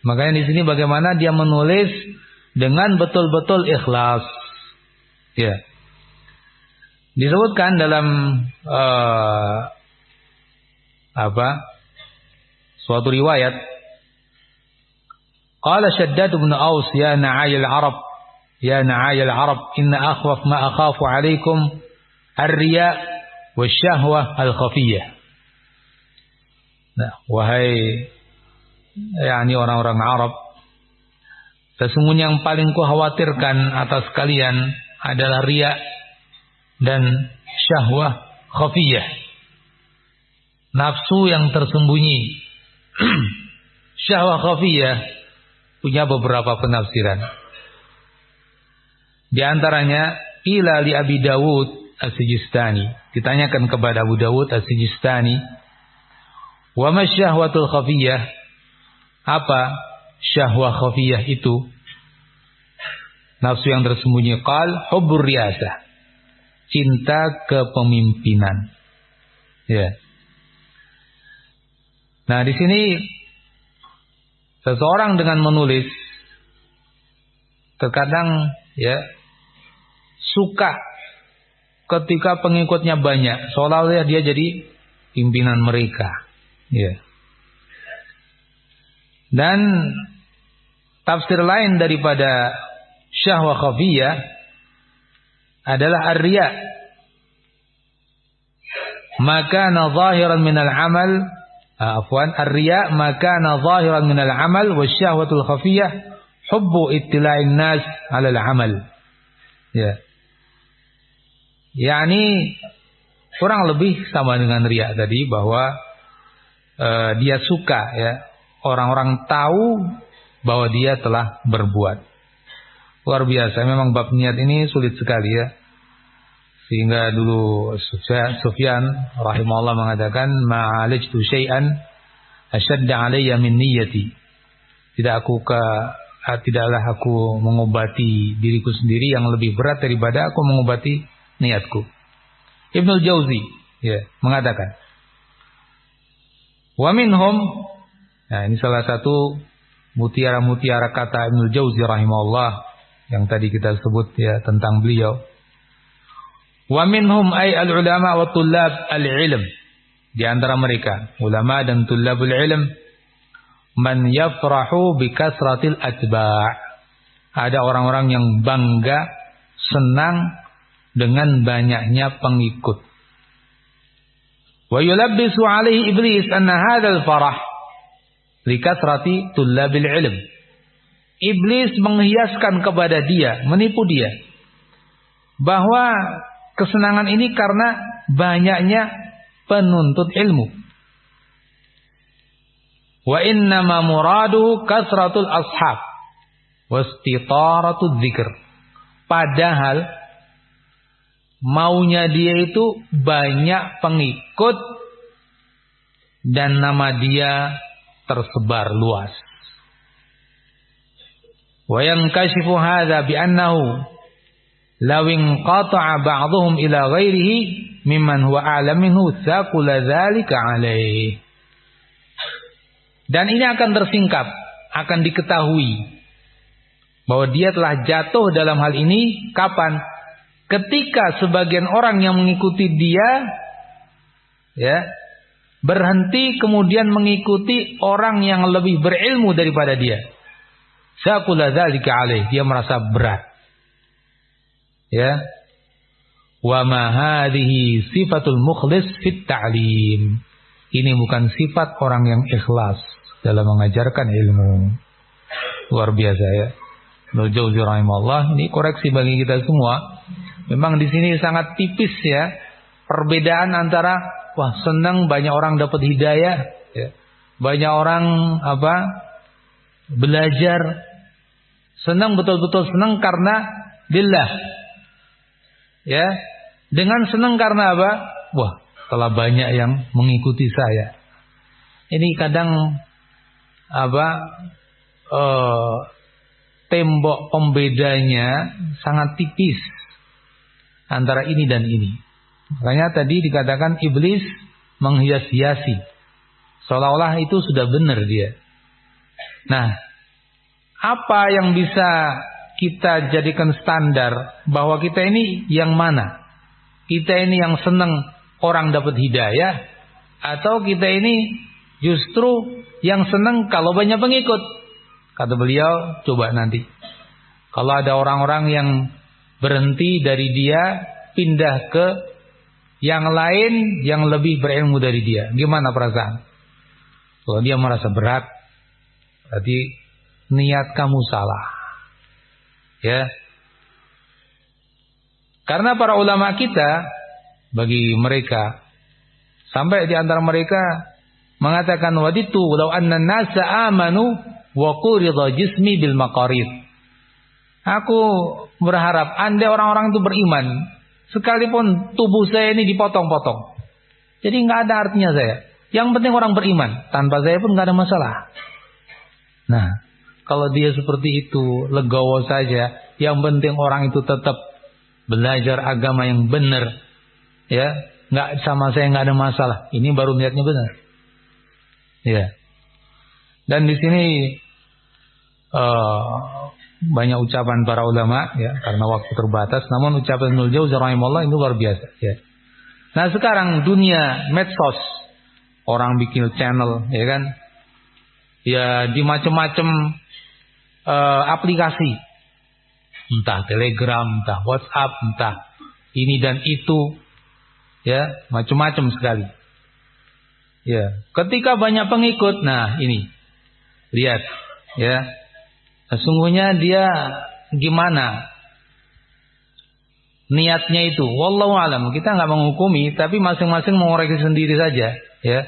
Makanya di sini bagaimana dia menulis dengan betul-betul ikhlas. Ya. Disebutkan dalam suatu riwayat, qala Shaddad bin Aus ya na'ayil Arab, ya na'ayil Arab, inna akhwaf ma akhafu alaikum ar-riya wasyahwah al-khafiyah. Nah, wahai yakni orang-orang Arab, sesungguhnya yang paling kukhawatirkan atas kalian adalah riya dan syahwah khafiyah, nafsu yang tersembunyi. Syahwah khafiyah punya beberapa penafsiran. Di antaranya ila li Abi Dawud As-Sijistani, ditanyakan kepada Abu Dawud As-Sijistani, wa ma syahwatul khafiyah, apa syahwah khafiyah itu? Nafsu yang tersembunyi. Qal hubbur riyasah, cinta kepemimpinan. Ya. Nah, di sini seseorang dengan menulis terkadang ya suka ketika pengikutnya banyak, seolah-olah dia jadi pimpinan mereka. Ya. Dan tafsir lain daripada syahwah khafiyah adalah ar-riya. Maka zahiran minal amal, ar-riya maka zahiran minal amal wa syahwatul khafiyah hubbu ittila'in nas 'alal amal. Ya. Yani kurang lebih sama dengan riya tadi, bahwa dia suka ya orang-orang tahu bahwa dia telah berbuat. Luar biasa, memang bab niat ini sulit sekali ya. Sehingga dulu Sufyan rahimahullah mengatakan, ma'alijtu syai'an asyadda 'alayya min niyyati. Tidaklah aku mengobati diriku sendiri yang lebih berat daripada aku mengobati niatku. Ibnul Jauzi ya mengatakan, wa minhum, nah ini salah satu mutiara-mutiara kata Ibnul Jauzi rahimahullah yang tadi kita sebut ya tentang beliau. Wa minhum ay al-ulama wa tullab al-ilm, di antara mereka ulama dan tullabul ilm, man yafrahu bi kasratil atba', ada orang-orang yang bangga, senang dengan banyaknya pengikut. Wa yulabbisu alaihi iblis anna hadzal farah li kasrati tullabil ilm. Iblis menghiaskan kepada dia, menipu dia, bahwa kesenangan ini karena banyaknya penuntut ilmu. Wa innama muraduhu kasratul ashab wastitaratul dzikr. Padahal maunya dia itu banyak pengikut dan nama dia tersebar luas. Wa yankashifu hadza bi annahu law inqata'a ba'dhum ila ghairihi mimman huwa a'lam minhu thaqula dzalika 'alaihi. Dan ini akan tersingkap, akan diketahui bahwa dia telah jatuh dalam hal ini kapan? Ketika sebagian orang yang mengikuti dia ya berhenti kemudian mengikuti orang yang lebih berilmu daripada dia. Saqula dzalika alaih, dia merasa berat. Ya. Wa ma hadhihi sifatul mukhlis fit ta'lim. Ini bukan sifat orang yang ikhlas dalam mengajarkan ilmu. Luar biasa ya. Ibnu Jauzi rahimahullah, ini koreksi bagi kita semua. Memang di sini sangat tipis ya perbedaan antara wah senang banyak orang dapat hidayah, ya. Banyak orang belajar, senang betul-betul senang karena lillah, ya. Dengan senang karena apa? Wah, telah banyak yang mengikuti saya. Ini kadang tembok pembedanya sangat tipis antara ini dan ini. Makanya tadi dikatakan iblis menghias-hiasi, seolah-olah itu sudah benar dia. Nah, apa yang bisa kita jadikan standar bahwa kita ini yang mana? Kita ini yang senang orang dapat hidayah, atau kita ini justru yang senang kalau banyak pengikut? Kata beliau, coba nanti kalau ada orang-orang yang berhenti dari dia pindah ke yang lain yang lebih berilmu dari dia. Gimana perasaan? Kalau dia merasa berat, berarti niat kamu salah. Ya. Karena para ulama kita, bagi mereka, sampai di antara mereka mengatakan, waditu walau anna nasa amanu wa qurida jismi bil maqarid. Aku berharap andai orang-orang itu beriman, sekalipun tubuh saya ini dipotong-potong, jadi nggak ada artinya saya. Yang penting orang beriman, tanpa saya pun nggak ada masalah. Nah, kalau dia seperti itu, legowo saja. Yang penting orang itu tetap belajar agama yang benar, ya, nggak sama saya nggak ada masalah. Ini baru niatnya benar, ya. Dan di sini banyak ucapan para ulama, ya, karena waktu terbatas. Namun ucapan Ibnul Jauzi rahimahullah ini luar biasa, ya. Nah sekarang dunia medsos, orang bikin channel, ya kan, ya di macam-macam aplikasi, entah Telegram, entah WhatsApp, entah ini dan itu, ya macam-macam sekali. Ya, ketika banyak pengikut, nah ini lihat, ya, sesungguhnya dia gimana niatnya itu. Wallahu alam, kita nggak menghukumi, tapi masing-masing mengoreksi sendiri saja, ya.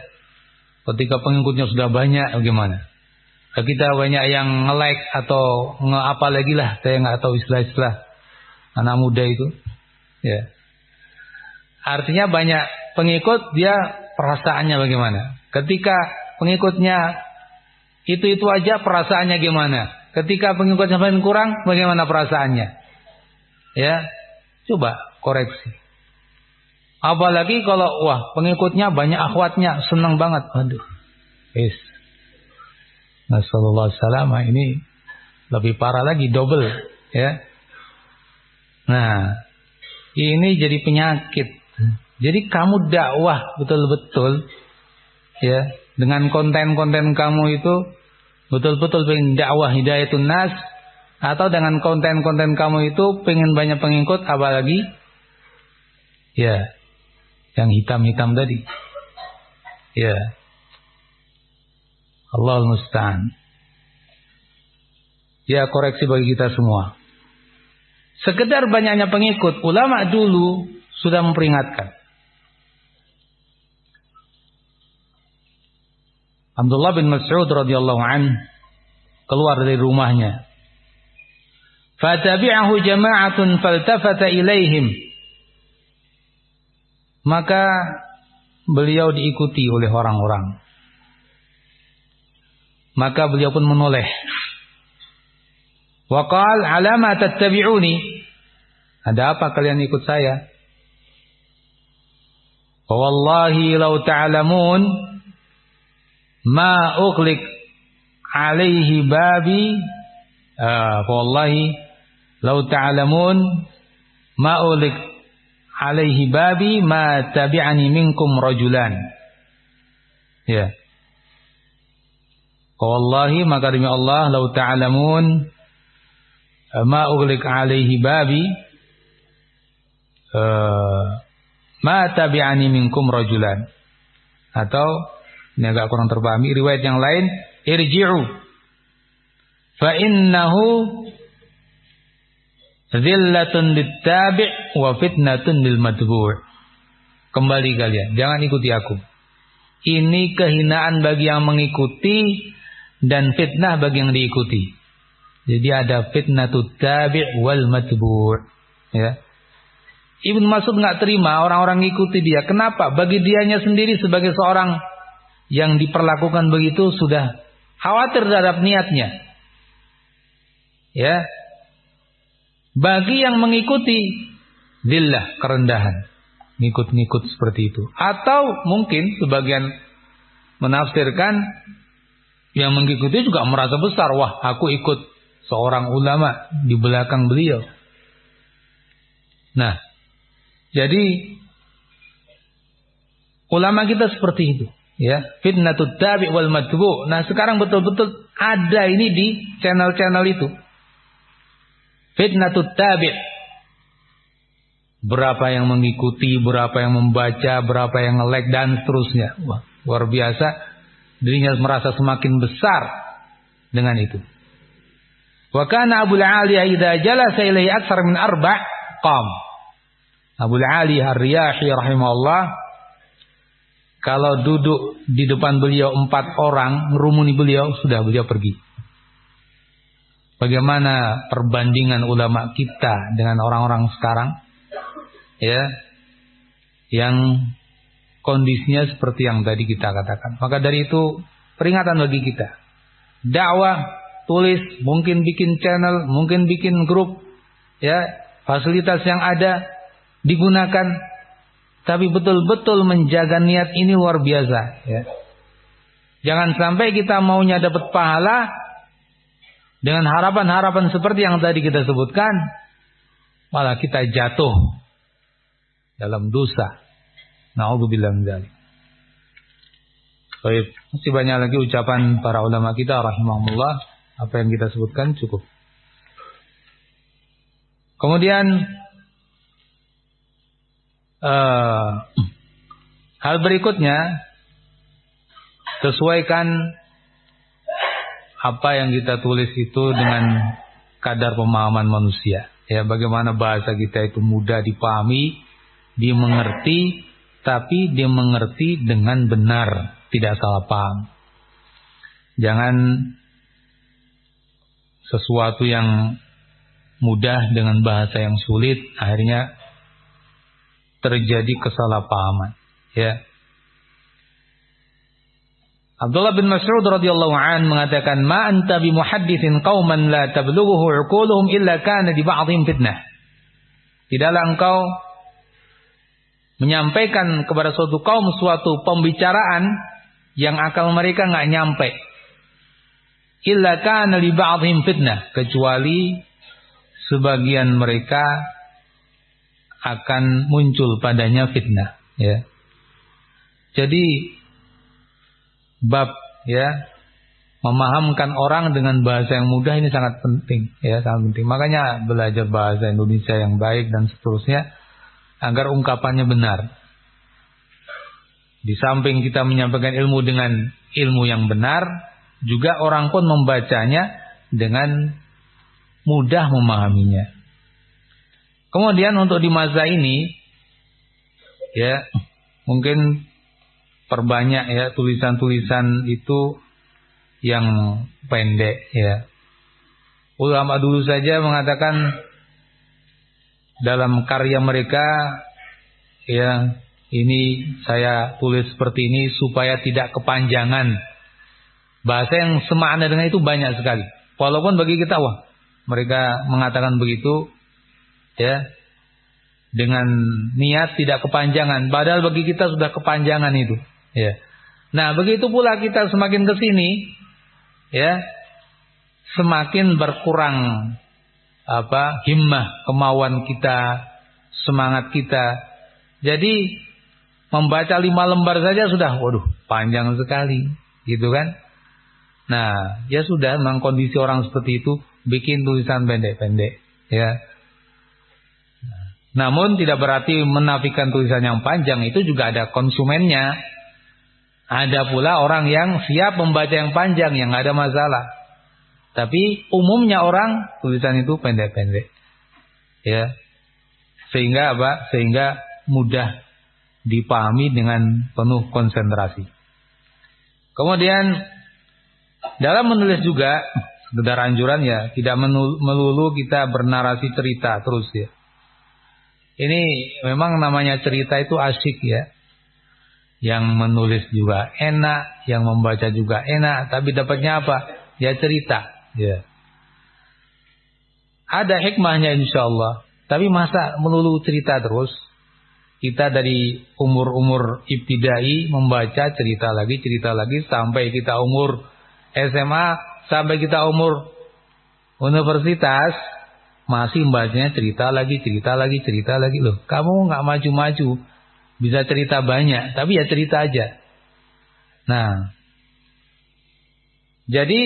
Ketika pengikutnya sudah banyak, bagaimana? Kita banyak yang nge-like atau nge-apa lagi lah, saya nggak tahu istilah-istilah anak muda itu, ya. Artinya banyak pengikut, dia perasaannya bagaimana? Ketika pengikutnya itu aja, perasaannya gimana? Ketika pengikutnya semakin kurang, bagaimana perasaannya? Ya, coba koreksi. Apalagi kalau wah pengikutnya banyak, akhwatnya senang banget, aduh, yes. Nasallallahu alaihi, ini lebih parah lagi, double, ya. Nah, ini jadi penyakit. Jadi kamu dakwah betul-betul, ya, dengan konten-konten kamu itu betul-betul pengen dakwah hidayatun nas, atau dengan konten-konten kamu itu pengen banyak pengikut, apalagi ya yang hitam-hitam tadi, ya. Allahul musta'an. Ya, koreksi bagi kita semua. Sekedar banyaknya pengikut, ulama dulu sudah memperingatkan. Abdullah bin Mas'ud radhiyallahu an keluar dari rumahnya. Fatabi'ahu jama'atun faltafata ilaihim. Maka beliau diikuti oleh orang-orang. Maka beliau pun menoleh. Wa qala alama tattabi'uni? Ada apa kalian ikut saya? Wallahi law ta'lamun ma ughliq alaihi babi. Wallahi law ta'lamun ma ughliq alaihi babi ma tabi'ani minkum rajulan. Ya. Wallahi, maka demi Allah, law ta'lamun ma ughliq alaihi babi ma tabi'ani minkum rajulan. Atau ini agak kurang terpahami, riwayat yang lain, irji'u fa innahu zillatun littabi' wa fitnatun lil matbu'. Kembali kalian, jangan ikuti aku. Ini kehinaan bagi yang mengikuti dan fitnah bagi yang diikuti. Jadi ada fitnatut tabi' wal matbu', ya. Ibnu Mas'ud enggak terima orang-orang ngikuti dia. Kenapa? Bagi dianya sendiri sebagai seorang yang diperlakukan begitu sudah khawatir terhadap niatnya. Ya. Bagi yang mengikuti lillah, kerendahan, ngikut-ngikut seperti itu. Atau mungkin sebagian menafsirkan yang mengikuti juga merasa besar, wah aku ikut seorang ulama di belakang beliau. Nah, jadi ulama kita seperti itu, ya, fitnatut tabi' wal matbu'. Nah, sekarang betul-betul ada ini di channel-channel itu. Fitnatut tabi'. berapa yang mengikuti, berapa yang membaca, berapa yang nge-like dan seterusnya. Wah, luar biasa. Dirinya merasa semakin besar dengan itu. Wa kana Abul Aliyah idza jalasa ilaihi aktsar min 4 qam. Abul Aliyah Ar-Riyahi rahimahullah, kalau duduk di depan beliau 4 orang ngerumuni beliau, sudah beliau pergi. Bagaimana perbandingan ulama kita dengan orang-orang sekarang? Ya, yang kondisinya seperti yang tadi kita katakan. Maka dari itu peringatan bagi kita. Dakwah, tulis, mungkin bikin channel, mungkin bikin grup, ya, fasilitas yang ada digunakan, tapi betul-betul menjaga niat ini luar biasa, ya. Jangan sampai kita maunya dapat pahala dengan harapan-harapan seperti yang tadi kita sebutkan, malah kita jatuh dalam dosa. Na'udzubillah min dzalik. Baik, masih banyak lagi ucapan para ulama kita rahimahumullah. Apa yang kita sebutkan cukup. Kemudian hal berikutnya, sesuaikan apa yang kita tulis itu dengan kadar pemahaman manusia. Ya, bagaimana bahasa kita itu mudah dipahami, dimengerti, tapi dia mengerti dengan benar, tidak salah paham. Jangan sesuatu yang mudah dengan bahasa yang sulit, akhirnya terjadi kesalahpahaman. Ya. Abdullah bin Mas'ud radhiyallahu an mengatakan, "Ma anta bi muhadditsin qauman la tablughuhu 'uquluhum illa kana di ba'dihim fitnah." Tidaklah engkau menyampaikan kepada suatu kaum suatu pembicaraan yang akal mereka enggak nyampe. Illa kana li ba'dihim fitnah, kecuali sebagian mereka akan muncul padanya fitnah, ya. Jadi bab, ya, memahamkan orang dengan bahasa yang mudah ini sangat penting, ya, sangat penting. Makanya belajar bahasa Indonesia yang baik dan seterusnya agar ungkapannya benar. Di samping kita menyampaikan ilmu dengan ilmu yang benar, juga orang pun membacanya dengan mudah memahaminya. Kemudian untuk di masa ini, ya, mungkin perbanyak, ya, tulisan-tulisan itu yang pendek, ya. Ulama dulu saja mengatakan dalam karya mereka, ya, ini saya tulis seperti ini supaya tidak kepanjangan. Bahasa yang semakna dengan itu banyak sekali. Walaupun bagi kita, wah, mereka mengatakan begitu, ya, dengan niat tidak kepanjangan. Padahal bagi kita sudah kepanjangan itu, ya. Nah, begitu pula kita semakin ke sini, ya, semakin berkurang himmah, kemauan kita, semangat kita. Jadi membaca 5 lembar saja sudah, waduh, panjang sekali, gitu kan? Nah, ya sudah, memang kondisi orang seperti itu, bikin tulisan pendek-pendek, ya. Namun tidak berarti menafikan tulisan yang panjang, itu juga ada konsumennya. Ada pula orang yang siap membaca yang panjang, yang nggak ada masalah. Tapi umumnya orang tulisan itu pendek-pendek, ya. Sehingga apa? Sehingga mudah dipahami dengan penuh konsentrasi. Kemudian dalam menulis juga sekedar anjuran, ya, tidak melulu kita bernarasi cerita terus, ya. Ini memang namanya cerita itu asyik, ya. Yang menulis juga enak, yang membaca juga enak, tapi dapatnya apa? Ya cerita, ya. Ada hikmahnya insyaallah, tapi masa melulu cerita terus? Kita dari umur-umur ibtidai membaca cerita lagi sampai kita umur SMA, sampai kita umur universitas masih membacanya cerita lagi. Loh, kamu nggak maju-maju, bisa cerita banyak, tapi ya cerita aja. Nah, jadi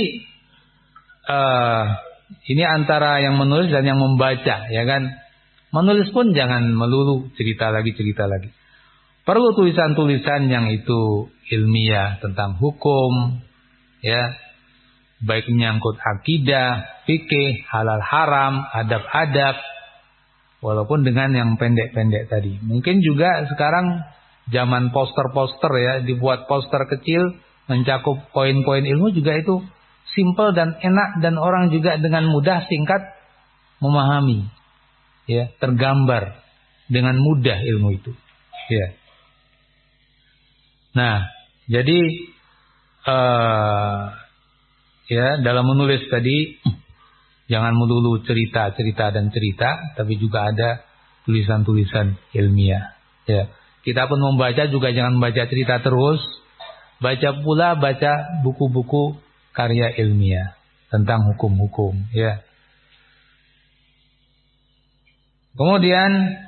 ini antara yang menulis dan yang membaca, ya kan? Menulis pun jangan melulu cerita lagi. Perlu tulisan-tulisan yang itu ilmiah tentang hukum, ya, baik menyangkut akidah, fikih, halal haram, adab-adab, walaupun dengan yang pendek-pendek tadi. Mungkin juga sekarang zaman poster-poster ya, dibuat poster kecil mencakup poin-poin ilmu juga itu simple dan enak, dan orang juga dengan mudah singkat memahami, ya, tergambar dengan mudah ilmu itu, ya. Nah, jadi ya, dalam menulis tadi jangan melulu cerita, tapi juga ada tulisan-tulisan ilmiah. Ya, kita pun membaca juga jangan baca cerita terus, baca buku-buku karya ilmiah tentang hukum-hukum. Ya. Kemudian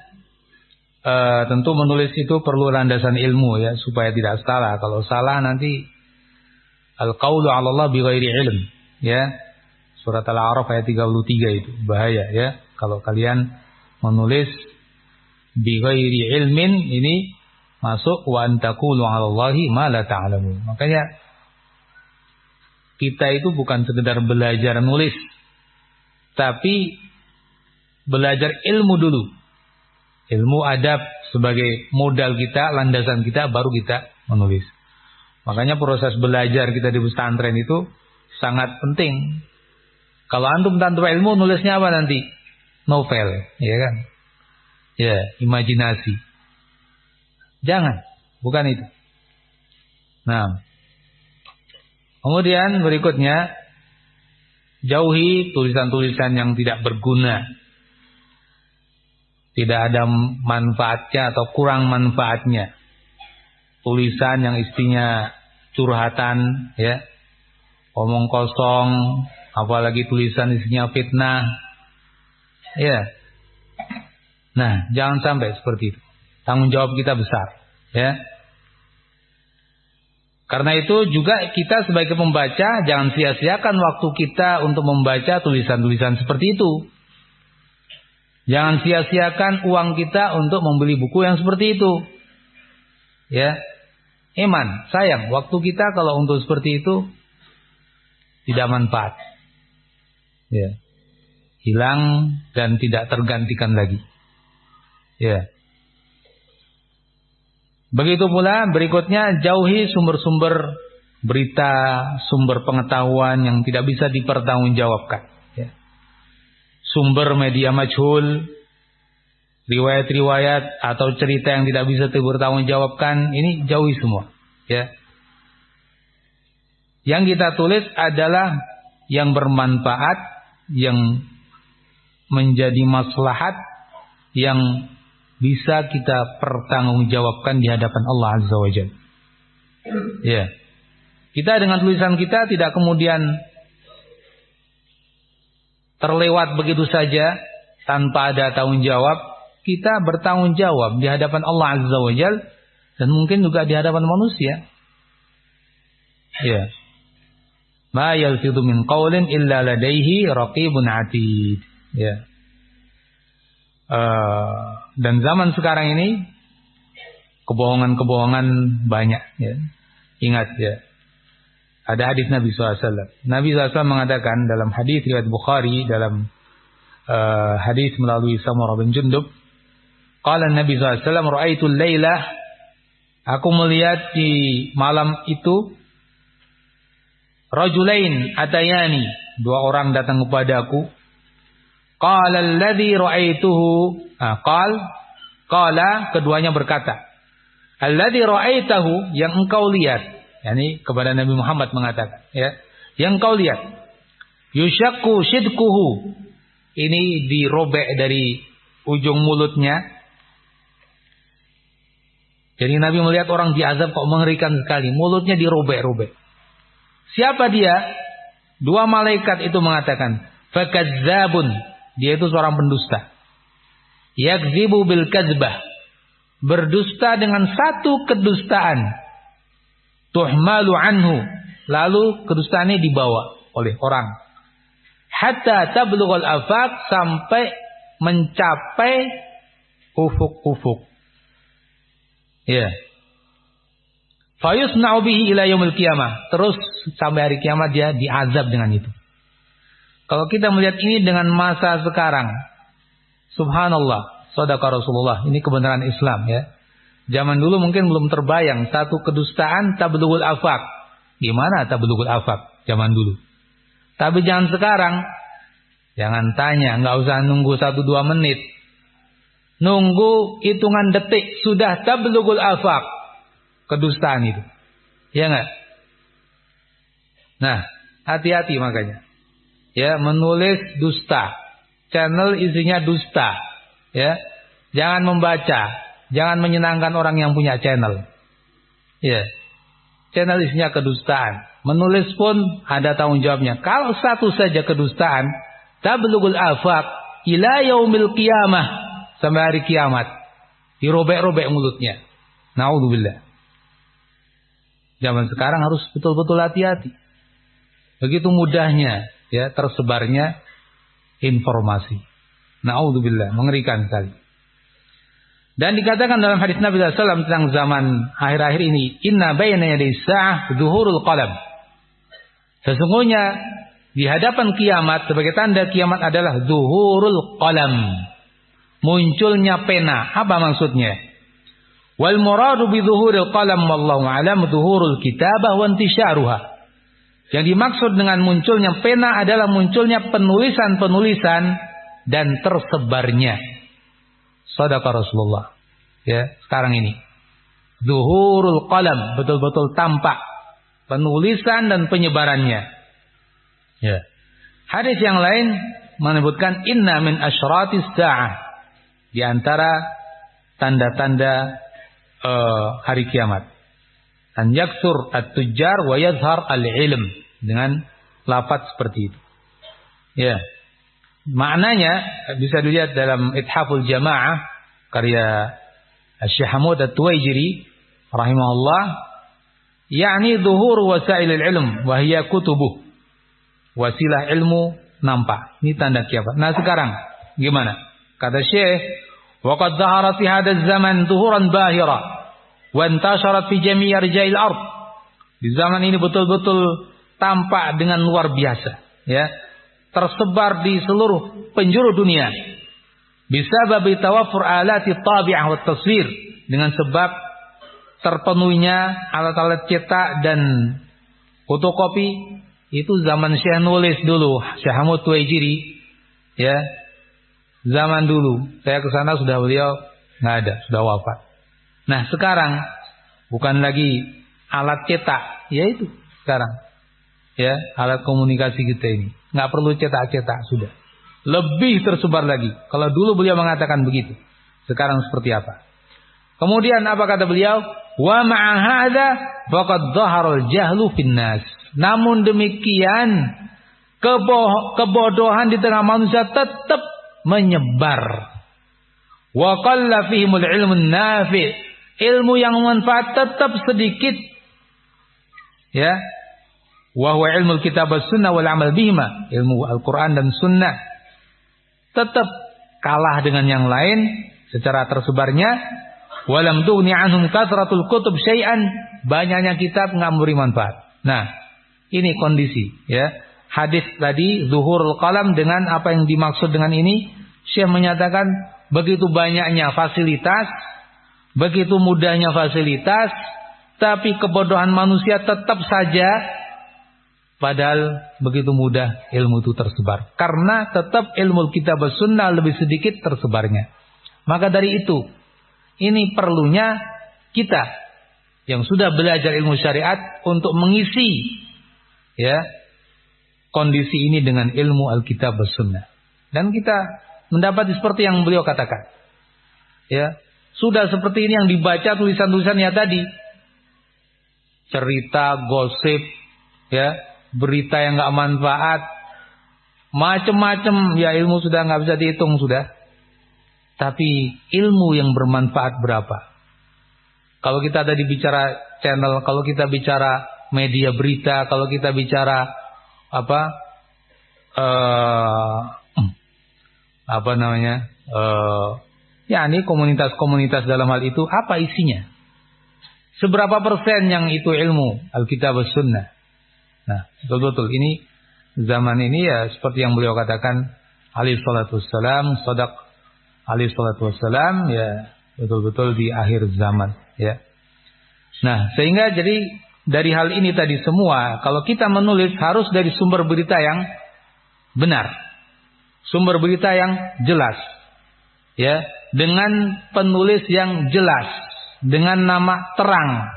tentu menulis itu perlu landasan ilmu ya, supaya tidak salah. Kalau salah nanti al-qaulu 'ala Allah bighairi ilm, ya. Surat Al-A'raf ayat 33 itu bahaya ya. Kalau kalian menulis bighairi ilmin, ini masuk wa antaqulu 'ala Allahi ma la ta'lamun. Makanya kita itu bukan sekedar belajar nulis, tapi belajar ilmu dulu. Ilmu adab sebagai modal kita, landasan kita, baru kita menulis. Makanya proses belajar kita di pesantren itu sangat penting. Kalau antum tanpa ilmu, nulisnya apa nanti? Novel, ya kan? Ya, imajinasi. Jangan, bukan itu. Nah, kemudian berikutnya, jauhi tulisan-tulisan yang tidak berguna, tidak ada manfaatnya atau kurang manfaatnya. Tulisan yang isinya curhatan, ya, omong kosong, apalagi tulisan isinya fitnah, ya. Nah, jangan sampai seperti itu. Tanggung jawab kita besar, ya. Karena itu juga kita sebagai pembaca jangan sia-siakan waktu kita untuk membaca tulisan-tulisan seperti itu. Jangan sia-siakan uang kita untuk membeli buku yang seperti itu. Ya. Iman, sayang, waktu kita kalau untuk seperti itu tidak manfaat. Ya. Hilang dan tidak tergantikan lagi. Ya. Begitu pula berikutnya, jauhi sumber-sumber berita, sumber pengetahuan yang tidak bisa dipertanggungjawabkan. Sumber media majhul, riwayat-riwayat atau cerita yang tidak bisa dipertanggungjawabkan, ini jauhi semua, ya. Yang kita tulis adalah yang bermanfaat, yang menjadi maslahat, yang bisa kita pertanggungjawabkan di hadapan Allah Azza wa Jalla. Ya. Kita dengan tulisan kita tidak kemudian terlewat begitu saja tanpa ada tanggung jawab. Kita bertanggung jawab di hadapan Allah Azza wa Jalla dan mungkin juga di hadapan manusia. Ya. Ma yalfidhu min qaulin illa ladaihi raqibun 'atid. Ya. Dan zaman sekarang ini kebohongan-kebohongan banyak, ya. Ingat, ya. Ada hadis Nabi SAW. Nabi SAW mengatakan dalam hadis riwayat Bukhari, dalam hadis melalui Samurah bin Jundub, qala Nabi SAW, ra'aitul lailah, aku melihat di malam itu, rajulain atayani, dua orang datang kepadaku. Qala alladhi ra'aituhu, qala keduanya berkata, alladhi ra'aitahu, yang engkau lihat. Yani kepada Nabi Muhammad mengatakan, ya, yang kau lihat, yushakku shidkuhu, ini dirobek dari ujung mulutnya. Jadi Nabi melihat orang diazab kok mengerikan sekali, mulutnya dirobek-robek. Siapa dia? Dua malaikat itu mengatakan, fakadzabun, dia itu seorang pendusta. Yakzibu bil kadzbah, berdusta dengan satu kedustaan. Tuhmalu anhu, lalu kedustaannya dibawa oleh orang. Hatta tablughal afaq, sampai mencapai ufuk-ufuk. Ya. Fayusna'u bihi ila yaumil qiyamah. Terus sampai hari kiamat dia diazab dengan itu. Kalau kita melihat ini dengan masa sekarang, subhanallah, shadaqa Rasulullah, ini kebenaran Islam ya. Zaman dulu mungkin belum terbayang satu kedustaan tablughul afaq. Gimana tablughul afaq zaman dulu? Tapi jangan sekarang. Jangan tanya, enggak usah nunggu 1-2 menit. Nunggu hitungan detik sudah tablughul afaq. Kedustaan itu. Ya enggak? Nah, hati-hati makanya. Ya, menulis dusta. Channel isinya dusta. Ya. Jangan membaca, jangan menyenangkan orang yang punya channel. Ya. Channel isinya kedustaan. Menulis pun ada tanggung jawabnya. Kalau satu saja kedustaan, tablughul afaq ila yaumil qiyamah, sampai hari kiamat. Dirobek-robek mulutnya. Naudzubillah. Zaman sekarang harus betul-betul hati-hati. Begitu mudahnya ya tersebarnya informasi. Naudzubillah, mengerikan sekali. Dan dikatakan dalam hadis Nabi sallallahu alaihi wasallam tentang zaman akhir-akhir ini, inna baina yaday sa'ah zuhurul qalam. Sesungguhnya di hadapan kiamat, sebagai tanda kiamat adalah zuhurul qalam. Munculnya pena. Apa maksudnya? Wal muradu bi zuhuril qalam wallahu a'lam zuhurul kitabah wa intisyaruha. Yang dimaksud dengan munculnya pena adalah munculnya penulisan-penulisan dan tersebarnya. Shadaqa Rasulullah. Ya, sekarang ini. Zuhurul qalam, betul-betul tampak penulisan dan penyebarannya. Ya. Hadis yang lain menyebutkan inna min asyratis sa'ah, di antara tanda-tanda hari kiamat. An yaksur at-tujjar wa yadhhar al-ilm, dengan lafaz seperti itu. Ya. Maknanya bisa dilihat dalam Ithaful Jamaah karya Syekh Hamud At-Tuwaijiri rahimahullah, yakni zuhur wasail al-ilm wa hiya kutubuh. Wasilah ilmu nampak. Ini tanda kiamat. Nah, sekarang gimana? Kata Syekh, wa qad dhaharat fi hadzal zaman zuhuran bahira wa intasharat fi jami' arja'il ard. Di zaman ini betul-betul tampak dengan luar biasa, ya. Tersebar di seluruh penjuru dunia. Bisababi tawaffur alati tabi'ah wa taswir, dengan sebab terpenuhinya alat-alat cetak dan fotokopi. Itu zaman Syekh nulis dulu, Syekh Hamud Tuwaijiri, ya. Zaman dulu saya ke sana sudah beliau nggak ada, sudah wafat. Nah, sekarang bukan lagi alat cetak, yaitu sekarang ya alat komunikasi kita ini. Nggak perlu cetak-cetak, sudah. Lebih tersebar lagi. Kalau dulu beliau mengatakan begitu, sekarang seperti apa? Kemudian apa kata beliau? Wa ma'a hadza faqad dhahara al-jahlu fin nas. Namun demikian kebodohan di tengah manusia tetap menyebar. Wa qalla fihimul ilmun nafi'. Ilmu yang manfaat tetap sedikit. Ya. Wa huwa ilmul kitab was sunnah wal amal bihima. Ilmu Al-Qur'an dan sunnah tetap kalah dengan yang lain secara tersebarnya. Walam tughni anhum kathratul kutub syai'an. Banyaknya kitab enggak memberi manfaat. Nah, ini kondisi ya. Hadis tadi zuhurul qalam, dengan apa yang dimaksud dengan ini, Syekh menyatakan begitu banyaknya fasilitas, begitu mudahnya fasilitas, tapi kebodohan manusia tetap saja, padahal begitu mudah ilmu itu tersebar. Karena tetap ilmu kitab sunnah lebih sedikit tersebarnya. Maka dari itu, ini perlunya kita yang sudah belajar ilmu syariat untuk mengisi ya kondisi ini dengan ilmu Alkitab was Sunnah. Dan kita mendapat seperti yang beliau katakan. Ya, sudah seperti ini yang dibaca tulisan-tulisannya tadi. Cerita, gosip, ya, berita yang enggak manfaat, macam-macam ya, ilmu sudah enggak bisa dihitung sudah. Tapi ilmu yang bermanfaat berapa? Kalau kita tadi bicara channel, kalau kita bicara media berita, kalau kita bicara yakni komunitas-komunitas dalam hal itu apa isinya? Seberapa persen yang itu ilmu Alkitab was Sunnah? Nah, betul-betul ini zaman ini ya seperti yang beliau katakan alaihi salatu wassalam, shadaq alaihi salatu wassalam, ya betul-betul di akhir zaman, ya. Nah, sehingga jadi dari hal ini tadi semua, kalau kita menulis harus dari sumber berita yang benar, sumber berita yang jelas, ya, dengan penulis yang jelas, dengan nama terang,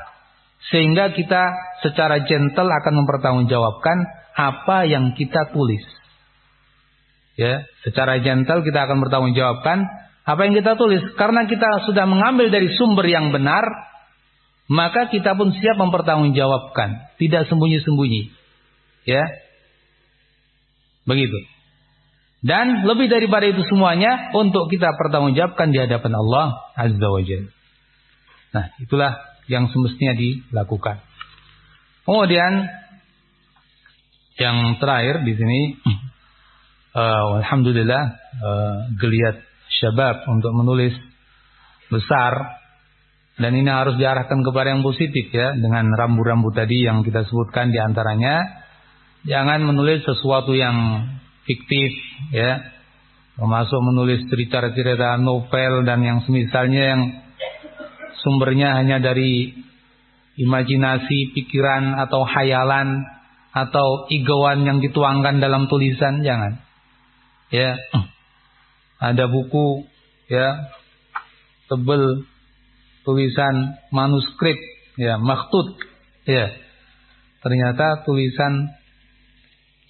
sehingga kita secara gentle akan mempertanggungjawabkan apa yang kita tulis. Ya, secara gentle kita akan bertanggungjawabkan apa yang kita tulis, karena kita sudah mengambil dari sumber yang benar, maka kita pun siap mempertanggungjawabkan, tidak sembunyi-sembunyi. Ya. Begitu. Dan lebih daripada itu semuanya untuk kita pertanggungjawabkan di hadapan Allah Azza wa Jalla. Nah, itulah yang semestinya dilakukan. Kemudian yang terakhir di sini, alhamdulillah, geliat syabab untuk menulis besar, dan ini harus diarahkan kepada yang positif, ya, dengan rambu-rambu tadi yang kita sebutkan diantaranya. Jangan menulis sesuatu yang fiktif, ya, termasuk menulis cerita-cerita novel dan yang semisalnya yang sumbernya hanya dari imajinasi, pikiran atau hayalan atau igauan yang dituangkan dalam tulisan. Jangan, ya. Ada buku, ya, tebel, tulisan manuskrip, ya, makhtut, ya, ternyata tulisan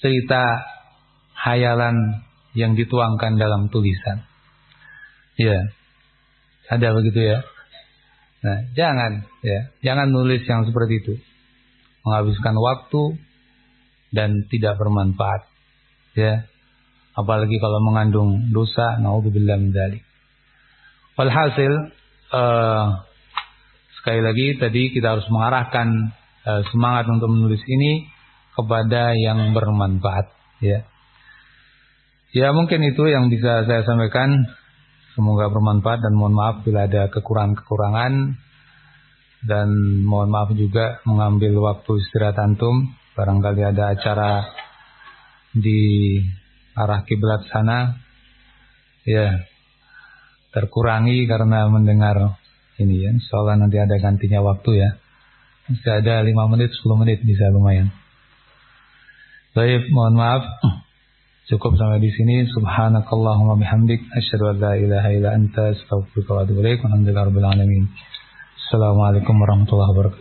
cerita hayalan yang dituangkan dalam tulisan, ya, ada begitu, ya. Nah, jangan, ya, jangan nulis yang seperti itu, menghabiskan waktu dan tidak bermanfaat, ya, apalagi kalau mengandung dosa. Naudzubillah min dzalik. Walhasil, sekali lagi tadi kita harus mengarahkan semangat untuk menulis ini kepada yang bermanfaat, ya. Ya, mungkin itu yang bisa saya sampaikan. Semoga bermanfaat dan mohon maaf bila ada kekurangan, dan mohon maaf juga mengambil waktu istirahat antum. Barangkali ada acara di arah kiblat sana, ya, terkurangi karena mendengar ini, ya. Insyaallah nanti ada gantinya waktu, ya. Masih ada 5 menit, 10 menit bisa lumayan. Baik, mohon maaf. Cukup sampai di sini. Subhanakallahumma bihamdik, asyhadu an la ilaha illa anta, astaghfiruka wa atubu ilaik. Alhamdulillahirabbil alamin. Assalamualaikum warahmatullahi wabarakatuh.